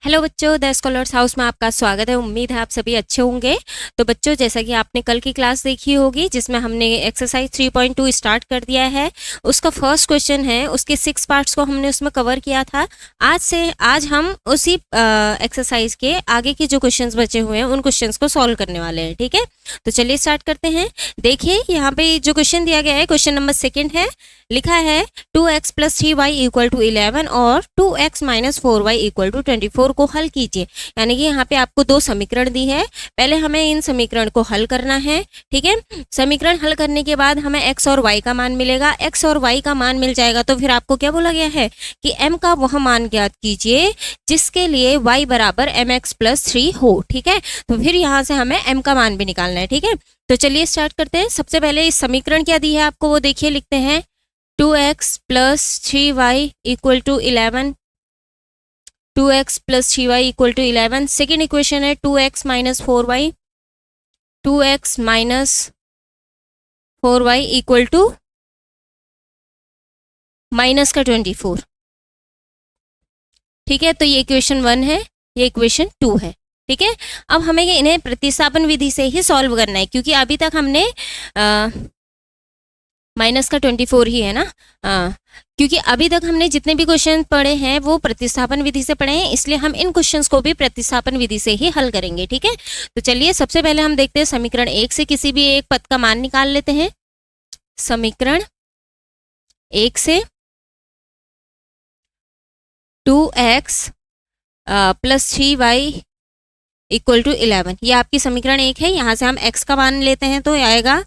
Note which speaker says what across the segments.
Speaker 1: Hello बच्चों, the scholars house में आपका स्वागत है। उम्मीद है आप सभी अच्छे होंगे। तो बच्चों, जैसा कि आपने कल की क्लास देखी होगी जिसमें हमने एक्सरसाइज 3.2 स्टार्ट कर दिया है, उसका फर्स्ट क्वेश्चन है, उसके 6 पार्ट्स को हमने उसमें कवर किया था। आज हम उसी एक्सरसाइज के आगे के जो क्वेश्चंस बचे हुए हैं उन क्वेश्चंस को सॉल्व करने वाले हैं। ठीक है, तो चलिए स्टार्ट करते हैं। देखिए यहाँ पे जो क्वेश्चन दिया गया है, क्वेश्चन नंबर 2 है। लिखा है 2x + 3y = 11 और 2x - 4y = 24 को हल कीजिए। यानी कि यहाँ पे आपको दो समीकरण दी है, पहले हमें इन समीकरण को हल करना है। ठीक है, समीकरण हल करने के बाद हमें x और y का मान मिलेगा। x और y का मान मिल जाएगा तो फिर आपको क्या बोला गया है कि m का वह मान ज्ञात कीजिए जिसके लिए y = mx + 3 हो। ठीक है, तो फिर यहाँ से हमें m का मान भी निकालना है। ठीक है, तो चलिए स्टार्ट करते हैं। सबसे पहले इस समीकरण क्या दी है आपको वो देखिए, लिखते हैं 2x + 3y = 11, 2x + 3y = 11। Second equation है 2x - 4y, 2x - 4y = -24। ठीक है, तो ये इक्वेशन 1 है, ये इक्वेशन 2 है। ठीक है, अब हमें इन्हें प्रतिस्थापन विधि से ही सॉल्व करना है क्योंकि अभी तक हमने -24 ही है ना। क्योंकि अभी तक हमने जितने भी क्वेश्चन पढ़े हैं वो प्रतिस्थापन विधि से पढ़े हैं, इसलिए हम इन क्वेश्चंस को भी प्रतिस्थापन विधि से ही हल करेंगे। ठीक है, तो चलिए सबसे पहले हम देखते हैं समीकरण 1 से किसी भी एक पद का मान निकाल लेते हैं। समीकरण 1 से 2x + 3y = 11, ये आपकी समीकरण 1 है। यहाँ से हम x का मान लेते हैं तो आएगा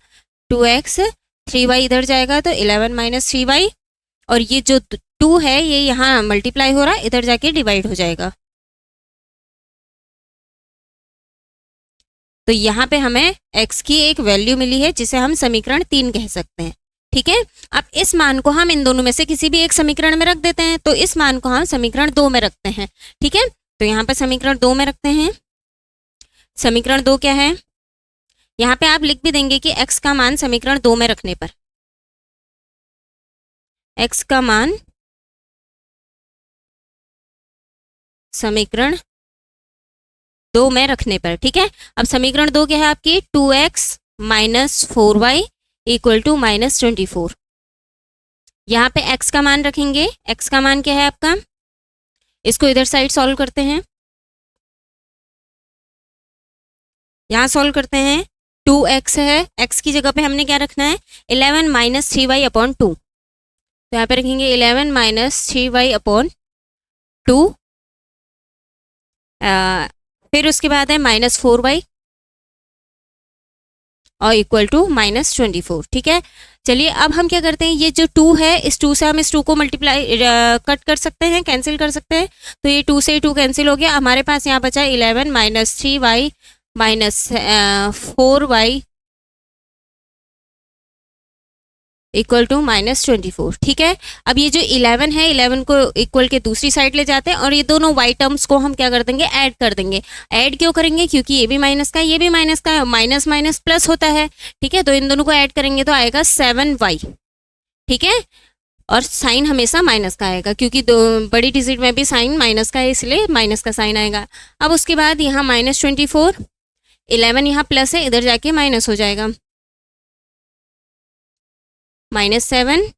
Speaker 1: 2x, 3y इधर जाएगा तो 11 - 3y, और ये जो 2 है ये यहाँ मल्टीप्लाई हो रहा है, इधर जाके डिवाइड हो जाएगा। तो यहाँ पे हमें x की एक वैल्यू मिली है जिसे हम समीकरण 3 कह सकते हैं। ठीक है, अब इस मान को हम इन दोनों में से किसी भी एक समीकरण में रख देते हैं, तो इस मान को हम समीकरण 2 में रखते हैं। ठीक है, तो यहाँ पे समीकरण 2 में रखते हैं। समीकरण 2 क्या है, यहाँ पे आप लिख भी देंगे कि x का मान समीकरण 2 में रखने पर, x का मान समीकरण 2 में रखने पर। ठीक है, अब समीकरण 2 क्या है आपकी, 2x - 4y = -24। यहाँ पे x का मान रखेंगे, x का मान क्या है आपका, इसको इधर साइड सॉल्व करते हैं। यहाँ सॉल्व करते हैं, 2x है, x की जगह पे हमने क्या रखना है, 11 - 3y/2। तो यहाँ पे रखेंगे 11 - 3y/2। फिर उसके बाद है -4y और = -24। ठीक है, चलिए अब हम क्या करते हैं, ये जो 2 है इस 2 से हम इस 2 को मल्टीप्लाई कट कर सकते हैं, कैंसिल कर सकते हैं। तो ये 2 से 2 कैंसिल हो गया, हमारे पास यहाँ बचा 11 - 3y - 4y = -24। ठीक है, अब ये जो 11 है, 11 को इक्वल के दूसरी साइड ले जाते हैं और ये दोनों y टर्म्स को हम क्या कर देंगे, ऐड कर देंगे। ऐड क्यों करेंगे, क्योंकि ये भी माइनस का है, ये भी माइनस का है, माइनस माइनस प्लस होता है। ठीक है, तो इन दोनों को ऐड करेंगे तो आएगा 7y। ठीक है, और साइन हमेशा माइनस का आएगा क्योंकि दो बड़ी डिजिट में भी साइन माइनस का है, इसलिए माइनस का साइन आएगा। अब उसके बाद यहाँ -24, 11 यहाँ प्लस है, इधर जाके माइनस हो जाएगा, -7,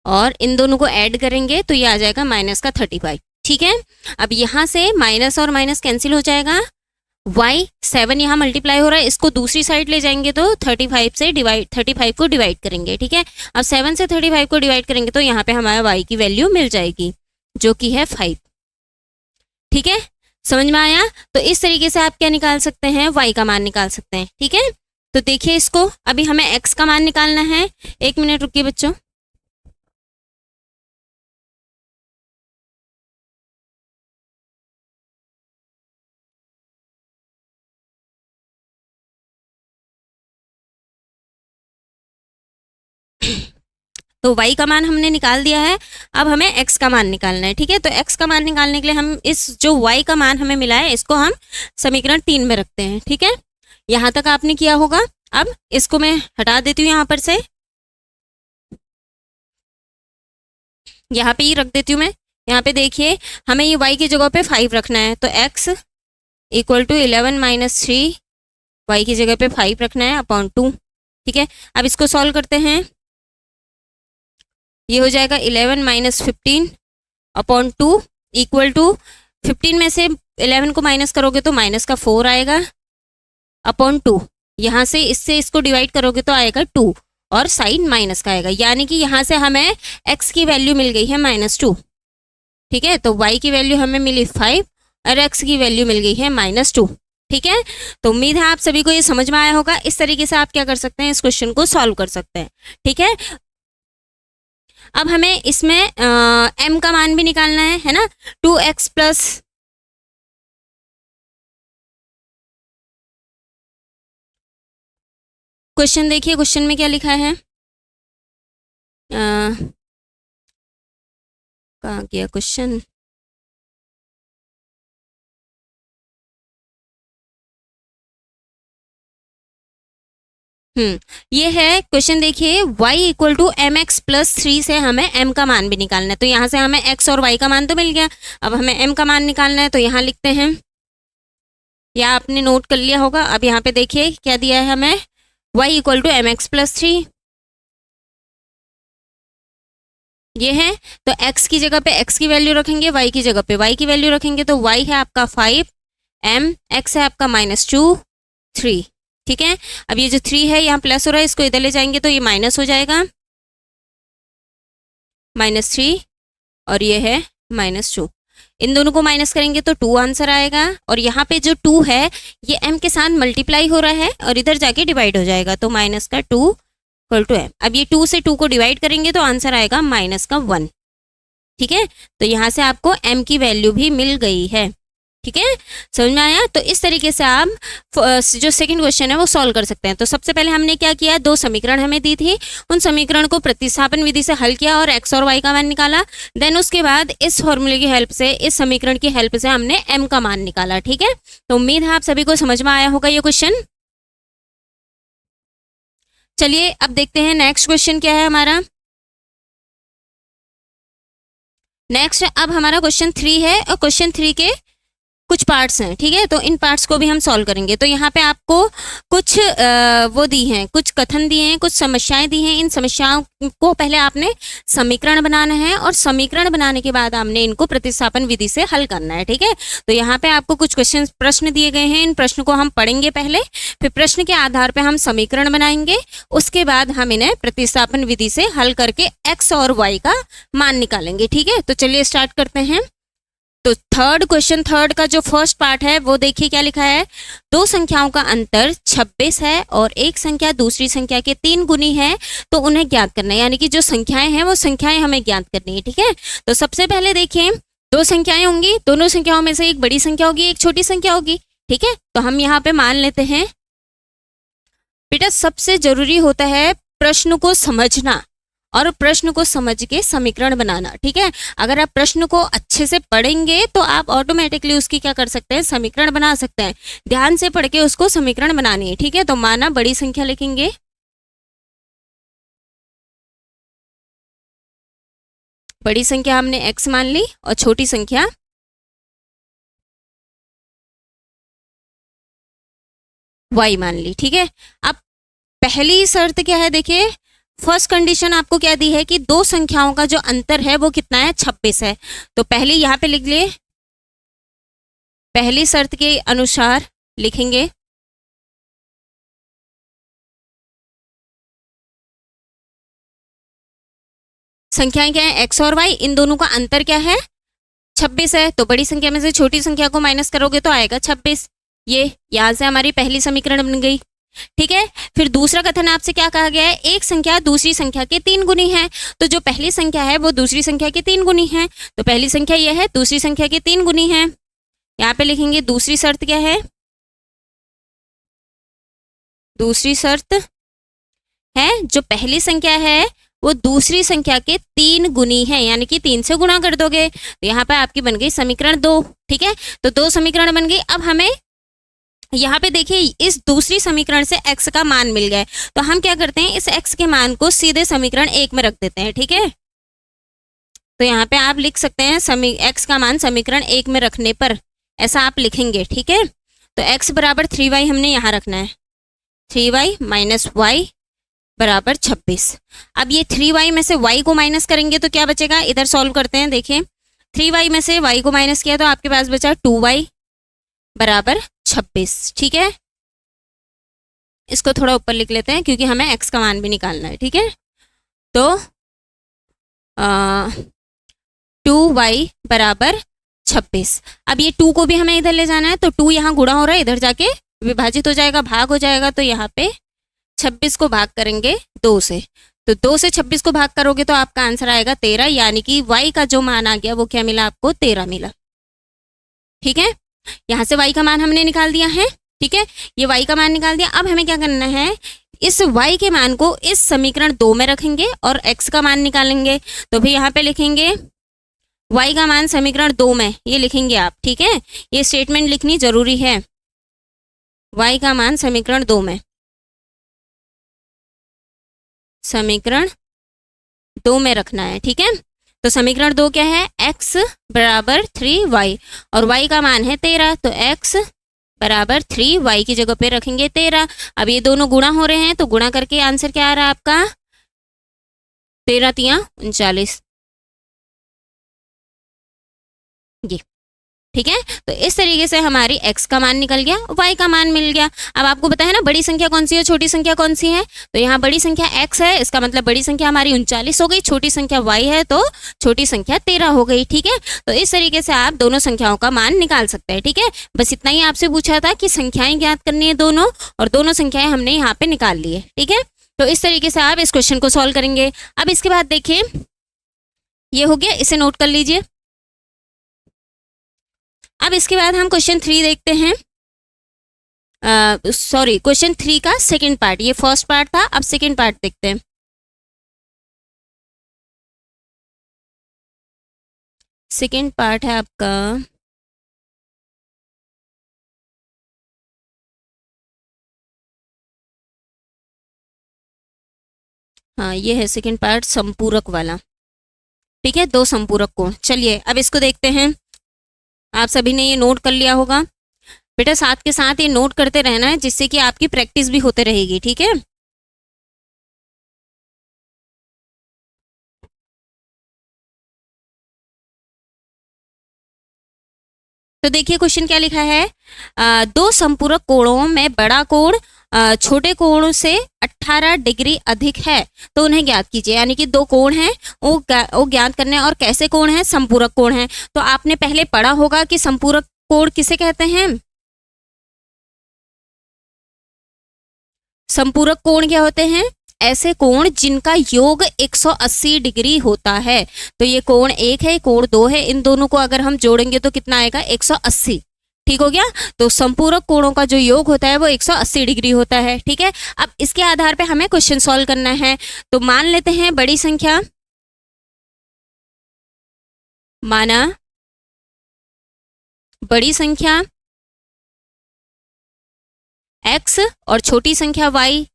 Speaker 1: और इन दोनों को ऐड करेंगे तो ये आ जाएगा -35। ठीक है, अब यहाँ से माइनस और माइनस कैंसिल हो जाएगा, y 7 यहाँ मल्टीप्लाई हो रहा है, इसको दूसरी साइड ले जाएंगे तो 35 को डिवाइड करेंगे। ठीक है, अब 7 से 35 को डिवाइड करेंगे तो यहाँ पे हमारा y की वैल्यू मिल जाएगी जो कि है 5। ठीक है, समझ में आया। तो इस तरीके से आप क्या निकाल सकते हैं, y का मान निकाल सकते हैं। ठीक है, तो देखिए इसको, अभी हमें x का मान निकालना है। 1 मिनट रुकिए बच्चों। तो y का मान हमने निकाल दिया है, अब हमें x का मान निकालना है। ठीक है, तो x का मान निकालने के लिए हम इस जो y का मान हमें मिला है इसको हम समीकरण 3 में रखते हैं। ठीक है, यहाँ तक आपने किया होगा। अब इसको मैं हटा देती हूँ यहाँ पर से, यहाँ पे ही रख देती हूँ मैं। यहाँ पे देखिए हमें ये y की जगह पे 5 रखना है, तो x equal to 11 minus 3, y की जगह पे 5 रखना है अपॉन 2। ठीक है, अब इसको सॉल्व करते हैं। ये हो जाएगा 11 माइनस 15 अपॉन 2 इक्वल टू 15 में से 11 को माइनस करोगे तो माइनस का 4 आएगा अपॉन 2। यहाँ से इससे इसको डिवाइड करोगे तो आएगा 2 और साइन माइनस का आएगा, यानी कि यहाँ से हमें x की वैल्यू मिल गई है -2। ठीक है, तो y की वैल्यू हमें मिली 5 और x की वैल्यू मिल गई है -2। ठीक है, तो उम्मीद है आप सभी को ये समझ में आया होगा। इस तरीके से आप क्या कर सकते हैं, इस क्वेश्चन को सॉल्व कर सकते हैं। ठीक है, अब हमें इसमें m का मान भी निकालना है ना। 2x प्लस क्वेश्चन देखिए, क्वेश्चन में क्या लिखा है, कहाँ गया क्वेश्चन। ये है क्वेश्चन, देखिए y equal to m x plus 3 से हमें m का मान भी निकालना है। तो यहाँ से हमें x और y का मान तो मिल गया, अब हमें m का मान निकालना है। तो यहाँ लिखते हैं, या आपने नोट कर लिया होगा। अब यहाँ पे देखिए क्या दिया है हमें, y equal to m x plus 3 ये है। तो x की जगह पे x की वैल्यू रखेंगे, y की जगह पे y की वैल्यू रखेंगे। तो y है आपका 5, m x है आपका -2 3। ठीक है, अब ये जो 3 है यहाँ प्लस हो रहा है, इसको इधर ले जाएंगे तो ये माइनस हो जाएगा, -3 और ये है -2। इन दोनों को माइनस करेंगे तो 2 आंसर आएगा। और यहाँ पे जो 2 है ये m के साथ मल्टीप्लाई हो रहा है और इधर जाके डिवाइड हो जाएगा, तो माइनस का 2 इक्वल टू m। अब ये 2 से 2 को डिवाइड करेंगे तो आंसर आएगा माइनस का 1। ठीक है, तो यहाँ से आपको m की वैल्यू भी मिल गई है। ठीक है, समझ में आया। तो इस तरीके से आप जो सेकंड क्वेश्चन है वो सॉल्व कर सकते हैं। तो सबसे पहले हमने क्या किया, 2 समीकरण हमें दी थी, उन समीकरण को प्रतिस्थापन विधि से हल किया और x और y का मान निकाला। देन उसके बाद इस फॉर्मूले की हेल्प से, इस समीकरण की हेल्प से हमने m का मान निकाला। ठीक है, तो उम्मीद है आप सभी को समझ में आया होगा ये क्वेश्चन। चलिए अब देखते हैं नेक्स्ट क्वेश्चन क्या है हमारा। नेक्स्ट अब हमारा क्वेश्चन 3 है और क्वेश्चन 3 के कुछ पार्ट्स हैं। ठीक है, तो इन पार्ट्स को भी हम सॉल्व करेंगे। तो यहाँ पे आपको कुछ वो दी हैं, कुछ कथन दिए हैं, कुछ समस्याएं दी हैं। इन समस्याओं को पहले आपने समीकरण बनाना है और समीकरण बनाने के बाद आपने इनको प्रतिस्थापन विधि से हल करना है। ठीक है, तो यहाँ पे आपको कुछ क्वेश्चन प्रश्न दिए गए हैं, इन प्रश्न को हम पढ़ेंगे पहले, फिर प्रश्न के आधार पर हम समीकरण बनाएंगे, उसके बाद हम इन्हें प्रतिस्थापन विधि से हल करके x और y का मान निकालेंगे। ठीक है, तो चलिए स्टार्ट करते हैं। तो क्वेश्चन थर्ड का जो फर्स्ट पार्ट है वो देखिए क्या लिखा है, 2 संख्याओं का अंतर 26 है और एक संख्या दूसरी संख्या के 3 गुनी है, तो उन्हें ज्ञात करना है। यानी कि जो संख्याएं हैं वो संख्याएं हमें ज्ञात करनी है। ठीक है, तो सबसे पहले देखिए 2 संख्याएं होंगी, दोनों संख्याओं में से एक बड़ी संख्या होगी, एक छोटी संख्या होगी। ठीक है, तो हम यहाँ पे मान लेते हैं, बेटा सबसे जरूरी होता है प्रश्न को समझना और प्रश्न को समझ के समीकरण बनाना। ठीक है, अगर आप प्रश्न को अच्छे से पढ़ेंगे तो आप ऑटोमेटिकली उसकी क्या कर सकते हैं, समीकरण बना सकते हैं। ध्यान से पढ़ के उसको समीकरण बनानी है। ठीक है, तो माना बड़ी संख्या लिखेंगे, बड़ी संख्या हमने x मान ली और छोटी संख्या y मान ली। ठीक है, अब पहली शर्त क्या है, देखिए फर्स्ट कंडीशन आपको क्या दी है कि 2 संख्याओं का जो अंतर है वो कितना है, 26 है। तो पहले यहाँ पे लिख ले, पहली शर्त के अनुसार लिखेंगे संख्याएं क्या है, x और y, इन दोनों का अंतर क्या है, 26 है। तो बड़ी संख्या में से छोटी संख्या को माइनस करोगे तो आएगा 26। ये यहाँ से हमारी पहली समीकरण बन गई। ठीक है, फिर दूसरा कथन आपसे क्या कहा गया है, एक संख्या दूसरी संख्या के 3 गुनी है। तो जो पहली संख्या है वो दूसरी संख्या के 3 गुनी है। तो पहली संख्या यह है, दूसरी संख्या के 3 गुनी है। यहाँ पे लिखेंगे दूसरी शर्त क्या है, दूसरी शर्त है जो पहली संख्या है वो दूसरी संख्या के 3 गुनी है, यानी कि 3 से गुणा कर दोगे। तो यहाँ पे आपकी बन गई समीकरण 2। ठीक है, तो 2 समीकरण बन गई। अब हमें यहाँ पे देखिए इस दूसरी समीकरण से x का मान मिल गया है, तो हम क्या करते हैं, इस x के मान को सीधे समीकरण 1 में रख देते हैं। ठीक है, तो यहाँ पे आप लिख सकते हैं x का मान समीकरण 1 में रखने पर, ऐसा आप लिखेंगे, ठीक है। तो x बराबर 3y हमने यहाँ रखना है, 3y माइनस वाई बराबर 26। अब ये 3y में से y को माइनस करेंगे तो क्या बचेगा, इधर सॉल्व करते हैं। देखिए 3y में से y को माइनस किया तो आपके पास बचा 2y बराबर 26, ठीक है। इसको थोड़ा ऊपर लिख लेते हैं क्योंकि हमें x का मान भी निकालना है, ठीक है। तो 2y बराबर 26। अब ये 2 को भी हमें इधर ले जाना है, तो 2 यहाँ गुणा हो रहा है, इधर जाके विभाजित हो जाएगा, भाग हो जाएगा। तो यहाँ पे 26 को भाग करेंगे 2 से, तो 2 से 26 को भाग करोगे तो आपका आंसर आएगा 13, यानी कि y का जो मान आ गया वो क्या मिला आपको, 13 मिला, ठीक है। यहाँ से y का मान हमने निकाल दिया है, ठीक है। ये y का मान निकाल दिया। अब हमें क्या करना है, इस y के मान को इस समीकरण 2 में रखेंगे और x का मान निकालेंगे। तो भी यहाँ पे लिखेंगे y का मान समीकरण 2 में, ये लिखेंगे आप, ठीक है। ये स्टेटमेंट लिखनी जरूरी है, y का मान समीकरण 2 में, समीकरण 2 में रखना है, ठीक है। तो समीकरण 2 क्या है, x बराबर 3y और y का मान है 13, तो x बराबर 3y की जगह पे रखेंगे 13। अब ये दोनों गुणा हो रहे हैं तो गुणा करके आंसर क्या आ रहा है आपका, 13 तिया 39, ये, ठीक है। तो इस तरीके से हमारी x का मान निकल गया, y का मान मिल गया। अब आपको पता है ना बड़ी संख्या कौन सी है, छोटी संख्या कौन सी है, तो यहाँ बड़ी संख्या x है, इसका मतलब बड़ी संख्या हमारी 39 हो गई, छोटी संख्या y है तो छोटी संख्या 13 हो गई, ठीक है। तो इस तरीके से आप दोनों संख्याओं का मान निकाल सकते हैं, ठीक है। बस इतना ही आपसे पूछा था कि संख्याएं ज्ञात करनी है दोनों, और दोनों संख्याएं हमने यहाँ पे निकाल ली है, ठीक है। तो इस तरीके से आप इस क्वेश्चन को सॉल्व करेंगे। अब इसके बाद देखिए ये हो गया, इसे नोट कर लीजिए। अब इसके बाद हम क्वेश्चन 3 देखते हैं, सॉरी क्वेश्चन 3 का सेकंड पार्ट, ये फर्स्ट पार्ट था, अब सेकंड पार्ट देखते हैं। सेकंड पार्ट है आपका हाँ, ये है सेकंड पार्ट संपूरक वाला, ठीक है, 2 संपूरक कोण। चलिए अब इसको देखते हैं। आप सभी ने ये नोट कर लिया होगा बेटा, साथ के साथ ये नोट करते रहना है जिससे कि आपकी प्रैक्टिस भी होते रहेगी, ठीक है। तो देखिए क्वेश्चन क्या लिखा है, 2 संपूरक कोणों में बड़ा कोण छोटे कोण से 18 डिग्री अधिक है तो उन्हें ज्ञात कीजिए। यानी कि 2 कोण हैं वो ज्ञात करने, और कैसे कोण हैं, संपूरक कोण हैं। तो आपने पहले पढ़ा होगा कि संपूरक कोण किसे कहते हैं, संपूरक कोण क्या होते हैं, ऐसे कोण जिनका योग 180 डिग्री होता है। तो ये कोण 1 है, कोण 2 है, इन दोनों को अगर हम जोड़ेंगे तो कितना आएगा, 180, ठीक हो गया। तो संपूरक कोणों का जो योग होता है वो 180 डिग्री होता है, ठीक है। अब इसके आधार पे हमें क्वेश्चन सॉल्व करना है। तो मान लेते हैं बड़ी संख्या, माना बड़ी संख्या x और छोटी संख्या y,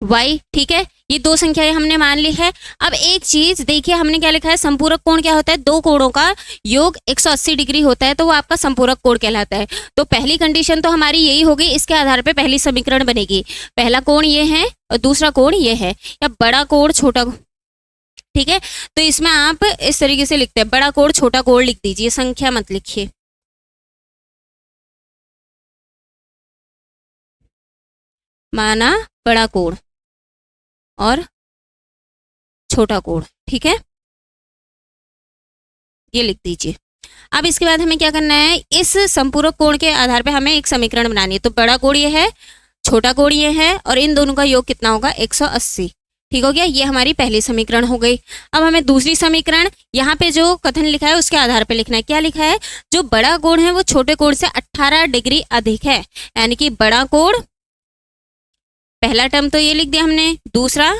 Speaker 1: y, ठीक है। ये 2 संख्याएं हमने मान ली है। अब एक चीज देखिए, हमने क्या लिखा है, संपूरक कोण क्या होता है, 2 कोणों का योग 180 डिग्री होता है तो वो आपका संपूरक कोण कहलाता है। तो पहली कंडीशन तो हमारी यही होगी, इसके आधार पे पहली समीकरण बनेगी। पहला कोण ये है और दूसरा कोण ये है, या बड़ा कोण छोटा, ठीक है। तो इसमें आप इस तरीके से लिखते हैं, बड़ा कोण छोटा कोण लिख दीजिए, संख्या मत लिखिए। माना बड़ा कोण और छोटा कोण, ठीक है, ये लिख दीजिए। अब इसके बाद हमें क्या करना है, इस संपूरक कोण के आधार पे हमें एक समीकरण बनानी है। तो बड़ा कोण ये है, छोटा कोण ये है, और इन दोनों का योग कितना होगा, 180, ठीक हो गया। ये हमारी पहली समीकरण हो गई। अब हमें दूसरी समीकरण, यहाँ पे जो कथन लिखा है उसके आधार पे लिखना है। क्या लिखा है, जो बड़ा कोण है वो छोटे कोण से 18 डिग्री अधिक है, यानी कि बड़ा कोण, पहला टर्म तो ये लिख दिया हमने। दूसरा,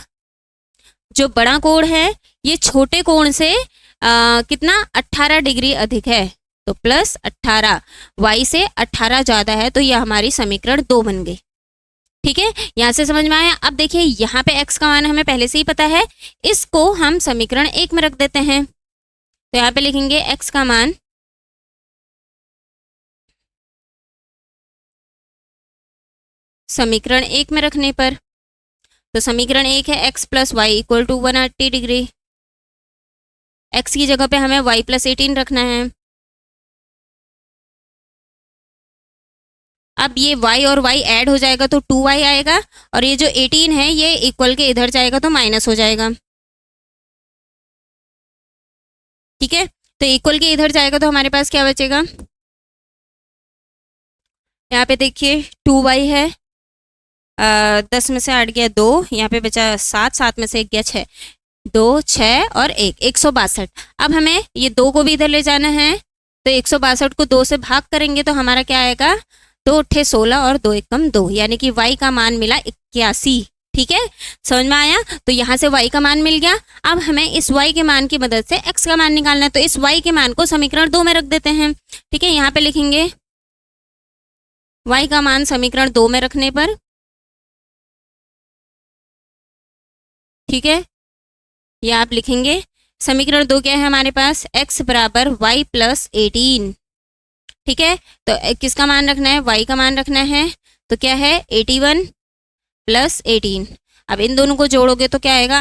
Speaker 1: जो बड़ा कोण है ये छोटे कोण से कितना, 18 डिग्री अधिक है, तो प्लस 18, y से 18 ज्यादा है, तो ये हमारी समीकरण 2 बन गई, ठीक है, यहाँ से समझ में आया। अब देखिए यहाँ पे x का मान हमें पहले से ही पता है, इसको हम समीकरण 1 में रख देते हैं। तो यहाँ पे लिखेंगे x का मान समीकरण 1 में रखने पर, तो समीकरण 1 है x plus y equal to 180 degree. x की जगह पे हमें y प्लस 18 रखना है। अब ये y और y ऐड हो जाएगा तो 2y आएगा, और ये जो 18 है ये इक्वल के इधर जाएगा तो माइनस हो जाएगा। ठीक है, तो इक्वल के इधर जाएगा तो हमारे पास क्या बचेगा, यहाँ पे देखिए 2y है, 10 में से 8 गया 2, यहाँ पे बचा 7, 7 में से 1 गया 6, 2 6 और 1 162। अब हमें ये 2 को भी इधर ले जाना है, तो 162 को 2 से भाग करेंगे तो हमारा क्या आएगा, 2 8 16 और 2 1 2, यानी कि y का मान मिला 81। ठीक है, समझ में आया। तो यहाँ से y का मान मिल गया। अब हमें इस y के मान की मदद से x का मान निकालना है, तो इस y के मान को समीकरण 2 में रख देते हैं। ठीक है, यहाँ पे लिखेंगे y का मान समीकरण 2 में रखने पर, ठीक है, ये आप लिखेंगे समीकरण 2 क्या है हमारे पास, x बराबर y प्लस 18। ठीक है, तो किसका मान रखना है, y का मान रखना है, तो क्या है 81 प्लस 18। अब इन दोनों को जोड़ोगे तो क्या आएगा,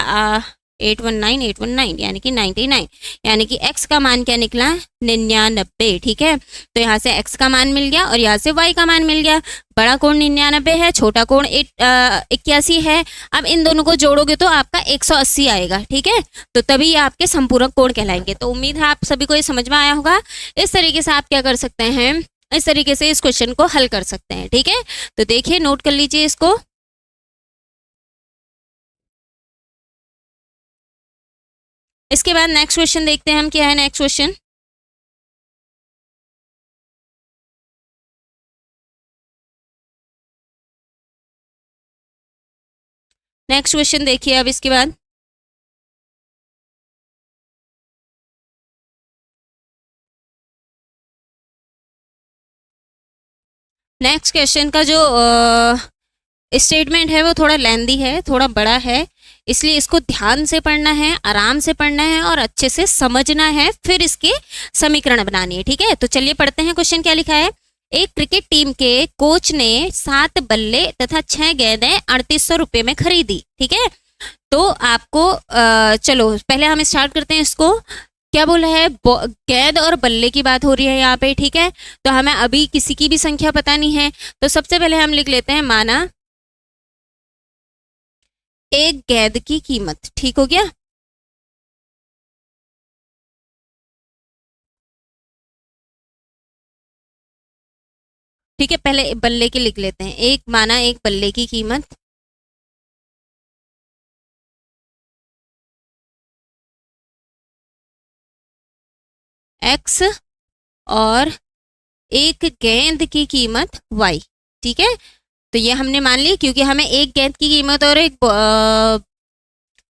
Speaker 1: 819 यानी कि 99, यानी कि x का मान क्या निकला, 99। ठीक है, तो यहाँ से x का मान मिल गया और यहाँ से y का मान मिल गया। बड़ा कोण 99 है, छोटा कोण 81 है। अब इन दोनों को जोड़ोगे तो आपका 180 आएगा। ठीक है, तो तभी ये आपके संपूरक कोण कहलाएंगे। तो उम्मीद है आप सभी को ये समझ में आया होगा। इस तरीके से आप क्या कर सकते हैं, इस तरीके से इस क्वेश्चन को हल कर सकते हैं। ठीक है, तो देखिए नोट कर लीजिए इसको। इसके बाद नेक्स्ट क्वेश्चन देखते हैं हम, क्या है नेक्स्ट क्वेश्चन। नेक्स्ट क्वेश्चन देखिए अब इसके बाद, नेक्स्ट क्वेश्चन का जो स्टेटमेंट है वो थोड़ा लेंदी है, थोड़ा बड़ा है, इसलिए इसको ध्यान से पढ़ना है, आराम से पढ़ना है और अच्छे से समझना है, फिर इसके समीकरण बनानी है। ठीक है, तो चलिए पढ़ते हैं। क्वेश्चन क्या लिखा है, एक क्रिकेट टीम के कोच ने 7 बल्ले तथा 6 गेंदें 3800 रुपये में खरीदी। ठीक है, तो आपको चलो पहले हम स्टार्ट करते हैं इसको। क्या बोला है, गेंद और बल्ले की बात हो रही है यहाँ पे। ठीक है, तो हमें अभी किसी की भी संख्या पता नहीं है, तो सबसे पहले हम लिख लेते हैं, माना एक गेंद की कीमत। ठीक हो गया, ठीक है, पहले बल्ले की लिख लेते हैं। एक माना एक बल्ले की कीमत x और एक गेंद की कीमत y। ठीक है, तो ये हमने मान ली, क्योंकि हमें एक गेंद की कीमत और एक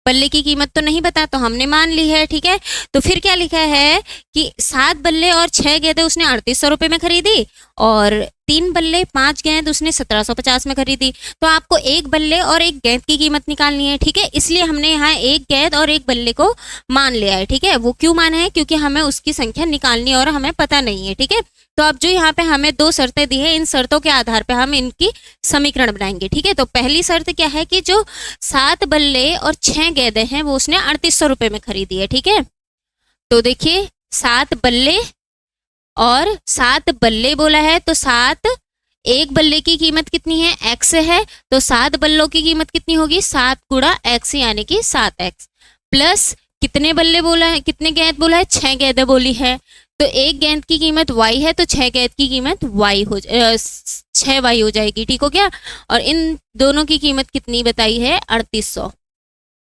Speaker 1: बल्ले की कीमत तो नहीं पता, तो हमने मान ली है। ठीक है, तो फिर क्या लिखा है कि 7 बल्ले और 6 गेंदें उसने 3800 रुपये में खरीदी, और 3 बल्ले 5 गेंद उसने 1750 में खरीदी। तो आपको एक बल्ले और एक गेंद की कीमत निकालनी है। ठीक है, इसलिए हमने यहाँ एक गेंद और एक बल्ले को मान लिया है। ठीक है, वो क्यों माना है, क्योंकि हमें उसकी संख्या निकालनी है और हमें पता नहीं है। ठीक है, तो अब जो यहाँ पे हमें 2 शर्तें दी है, इन शर्तों के आधार पे हम इनकी समीकरण बनाएंगे। ठीक है, तो पहली शर्त क्या है कि जो 7 बल्ले और 6 गेंदें हैं वो उसने 3800 रुपये में खरीदी है। ठीक है, तो देखिए 7 बल्ले और 7 बल्ले बोला है, तो 7, एक बल्ले की कीमत कितनी है, x है, तो 7 बल्लों की कीमत कितनी होगी, 7 गुणा x यानी कि 7x, प्लस कितने बल्ले बोला है, कितने गेंद बोला है, 6 गेंदें बोली है, तो एक गेंद की कीमत y है, तो 6 गेंद की कीमत 6y हो जाएगी। ठीक हो गया, और इन दोनों की कीमत कितनी बताई है, 3800,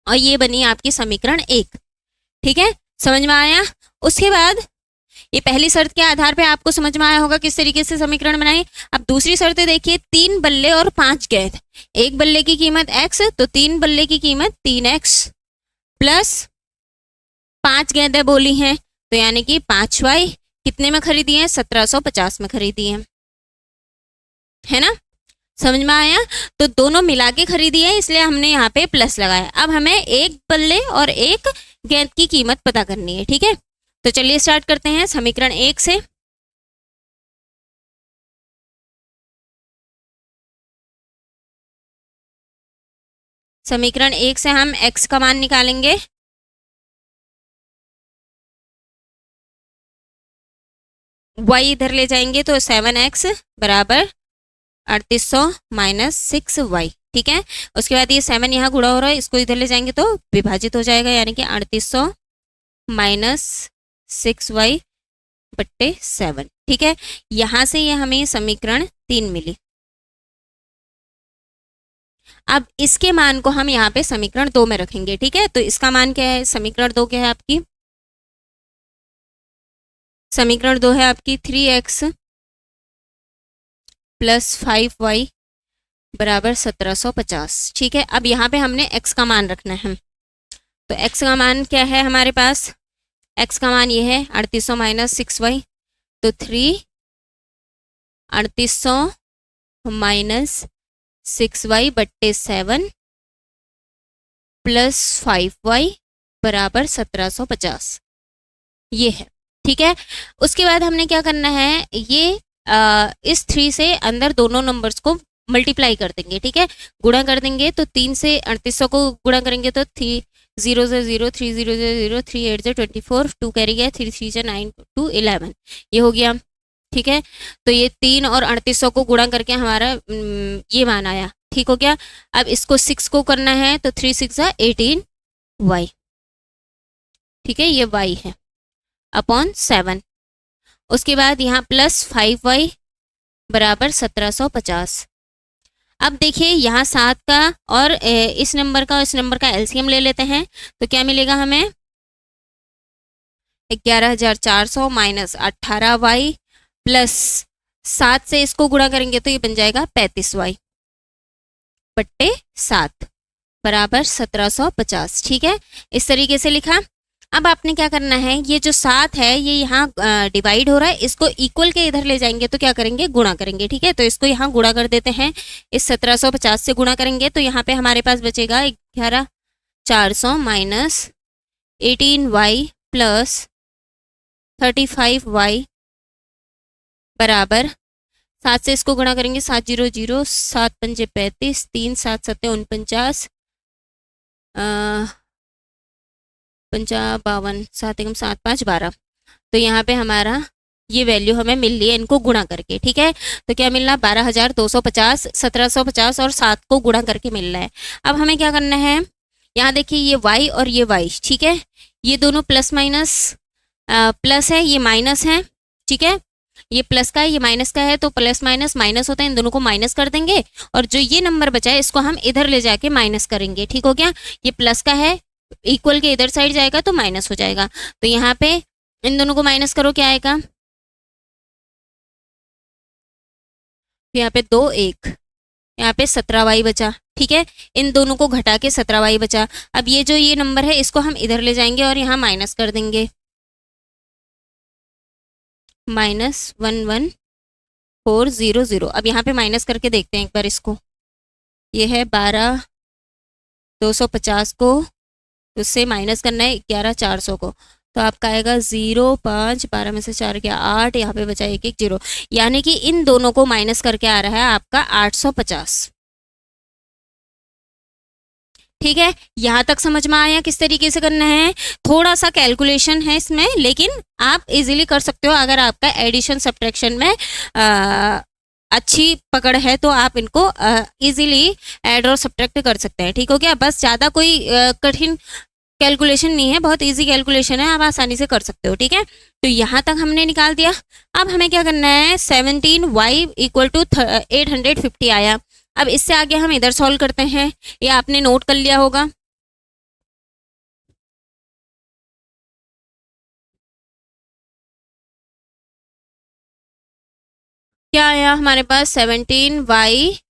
Speaker 1: और ये बनी आपकी समीकरण 1। ठीक है, समझ में आया। उसके बाद ये पहली शर्त के आधार पे आपको समझ में आया होगा किस तरीके से समीकरण बनाए। अब दूसरी शर्त देखिए, 3 बल्ले और 5 गेंद, एक बल्ले की कीमत x, तो 3 बल्ले की कीमत 3x, प्लस 5 गेंदें बोली हैं, तो यानी कि 5y, कितने में खरीदी है, 1750 में खरीदी है ना। समझ में आया? तो दोनों मिला के खरीदी है, इसलिए हमने यहाँ पे प्लस लगाया। अब हमें एक बल्ले और एक गेंद की कीमत पता करनी है, ठीक है। तो चलिए स्टार्ट करते हैं समीकरण 1 से। समीकरण 1 से हम x का मान निकालेंगे। y इधर ले जाएंगे तो 7x बराबर 3800 माइनस 6y, ठीक है। उसके बाद ये 7 यहाँ गुणा हो रहा है, इसको इधर ले जाएंगे तो विभाजित हो जाएगा, यानी कि 3800 माइनस 6y बट्टे 7, ठीक है। यहाँ से ये हमें समीकरण 3 मिली। अब इसके मान को हम यहाँ पे समीकरण 2 में रखेंगे, ठीक है। तो इसका मान क्या है, समीकरण 2 क्या है आपकी? समीकरण 2 है आपकी 3x प्लस 5y बराबर 1750, ठीक है। अब यहाँ पे हमने x का मान रखना है, तो x का मान क्या है हमारे पास? x का मान ये है 3800 माइनस 6y, तो 3800 माइनस 6y बट्टे 7 प्लस 5y बराबर 1750, ये है, ठीक है। उसके बाद हमने क्या करना है, ये इस 3 से अंदर दोनों नंबर्स को मल्टीप्लाई कर देंगे, ठीक है। गुणा कर देंगे तो 3 से 3800 को गुणा करेंगे तो 3 0 से 0, 3 0 से 0, 3 8 से 24, 2 कैरी गया, 3 3 से 9, 2 11, ये हो गया, ठीक है। तो ये 3 और 3800 को गुणा करके हमारा ये मान आया, ठीक हो गया। अब इसको 6 को करना है तो 3 6 18y, ठीक है, ये y है अपॉन 7। उसके बाद यहाँ प्लस 5y बराबर 1750। अब देखिए यहाँ 7 का और इस नंबर का और इस नंबर का एलसीएम ले लेते हैं, तो क्या मिलेगा हमें? 11400 माइनस 18y प्लस 7 से इसको गुणा करेंगे तो ये बन जाएगा 35y बट्टे 7 बराबर 1750, ठीक है। इस तरीके से लिखा। अब आपने क्या करना है, ये जो 7 है ये यहाँ डिवाइड हो रहा है, इसको इक्वल के इधर ले जाएंगे तो क्या करेंगे, गुणा करेंगे, ठीक है। तो इसको यहाँ गुणा कर देते हैं, इस 1750 से गुणा करेंगे तो यहाँ पे हमारे पास बचेगा 11400 माइनस 18y प्लस 35y बराबर 7 से इसको गुणा करेंगे, 7 0 0, 7 पंजे 35, 3 7 7 49, 52, 7 एकम 7 5 12। तो यहाँ पे हमारा ये वैल्यू हमें मिल रही है इनको गुणा करके, ठीक है। तो क्या मिल रहा, 12250, 1750 और 7 को गुणा करके मिल रहा है। अब हमें क्या करना है, यहाँ देखिए ये y और ये y, ठीक है, ये दोनों प्लस माइनस प्लस है, ये माइनस है, ठीक है। ये प्लस का है, ये माइनस का है, तो प्लस माइनस माइनस होता है, इन दोनों को माइनस कर देंगे और जो ये नंबर बचा है इसको हम इधर ले जाके माइनस करेंगे, ठीक हो गया। ये प्लस का है, इक्वल के इधर साइड जाएगा तो माइनस हो जाएगा, तो यहाँ पे इन दोनों को माइनस करो, क्या आएगा, यहाँ पे 2 1, यहाँ पे 17y बचा, ठीक है। इन दोनों को घटा के 17y बचा। अब ये जो ये नंबर है इसको हम इधर ले जाएंगे और यहाँ माइनस कर देंगे, माइनस 11400। अब यहाँ पे माइनस करके देखते हैं एक बार इसको, ये है 12250 को उससे माइनस करना है 11400 को, तो आपका आएगा 0 5, 12 में से 4 गया 8, यहाँ पे बचा 1 1 0, यानी कि इन दोनों को माइनस करके आ रहा है आपका 850, ठीक है। यहाँ तक समझ में आया किस तरीके से करना है? थोड़ा सा कैलकुलेशन है इसमें, लेकिन आप इजीली कर सकते हो। अगर आपका एडिशन सब्ट्रैक्शन में अच्छी पकड़ है तो आप इनको इजीली ऐड और सब्ट्रैक्ट कर सकते हैं, ठीक हो गया। बस ज़्यादा कोई कठिन कैलकुलेशन नहीं है, बहुत इजी कैलकुलेशन है, आप आसानी से कर सकते हो, ठीक है। तो यहाँ तक हमने निकाल दिया। अब हमें क्या करना है, 17y इक्वल टू 850 आया। अब इससे आगे हम इधर सॉल्व करते हैं, ये आपने नोट कर लिया होगा। क्या आया हमारे पास, 17y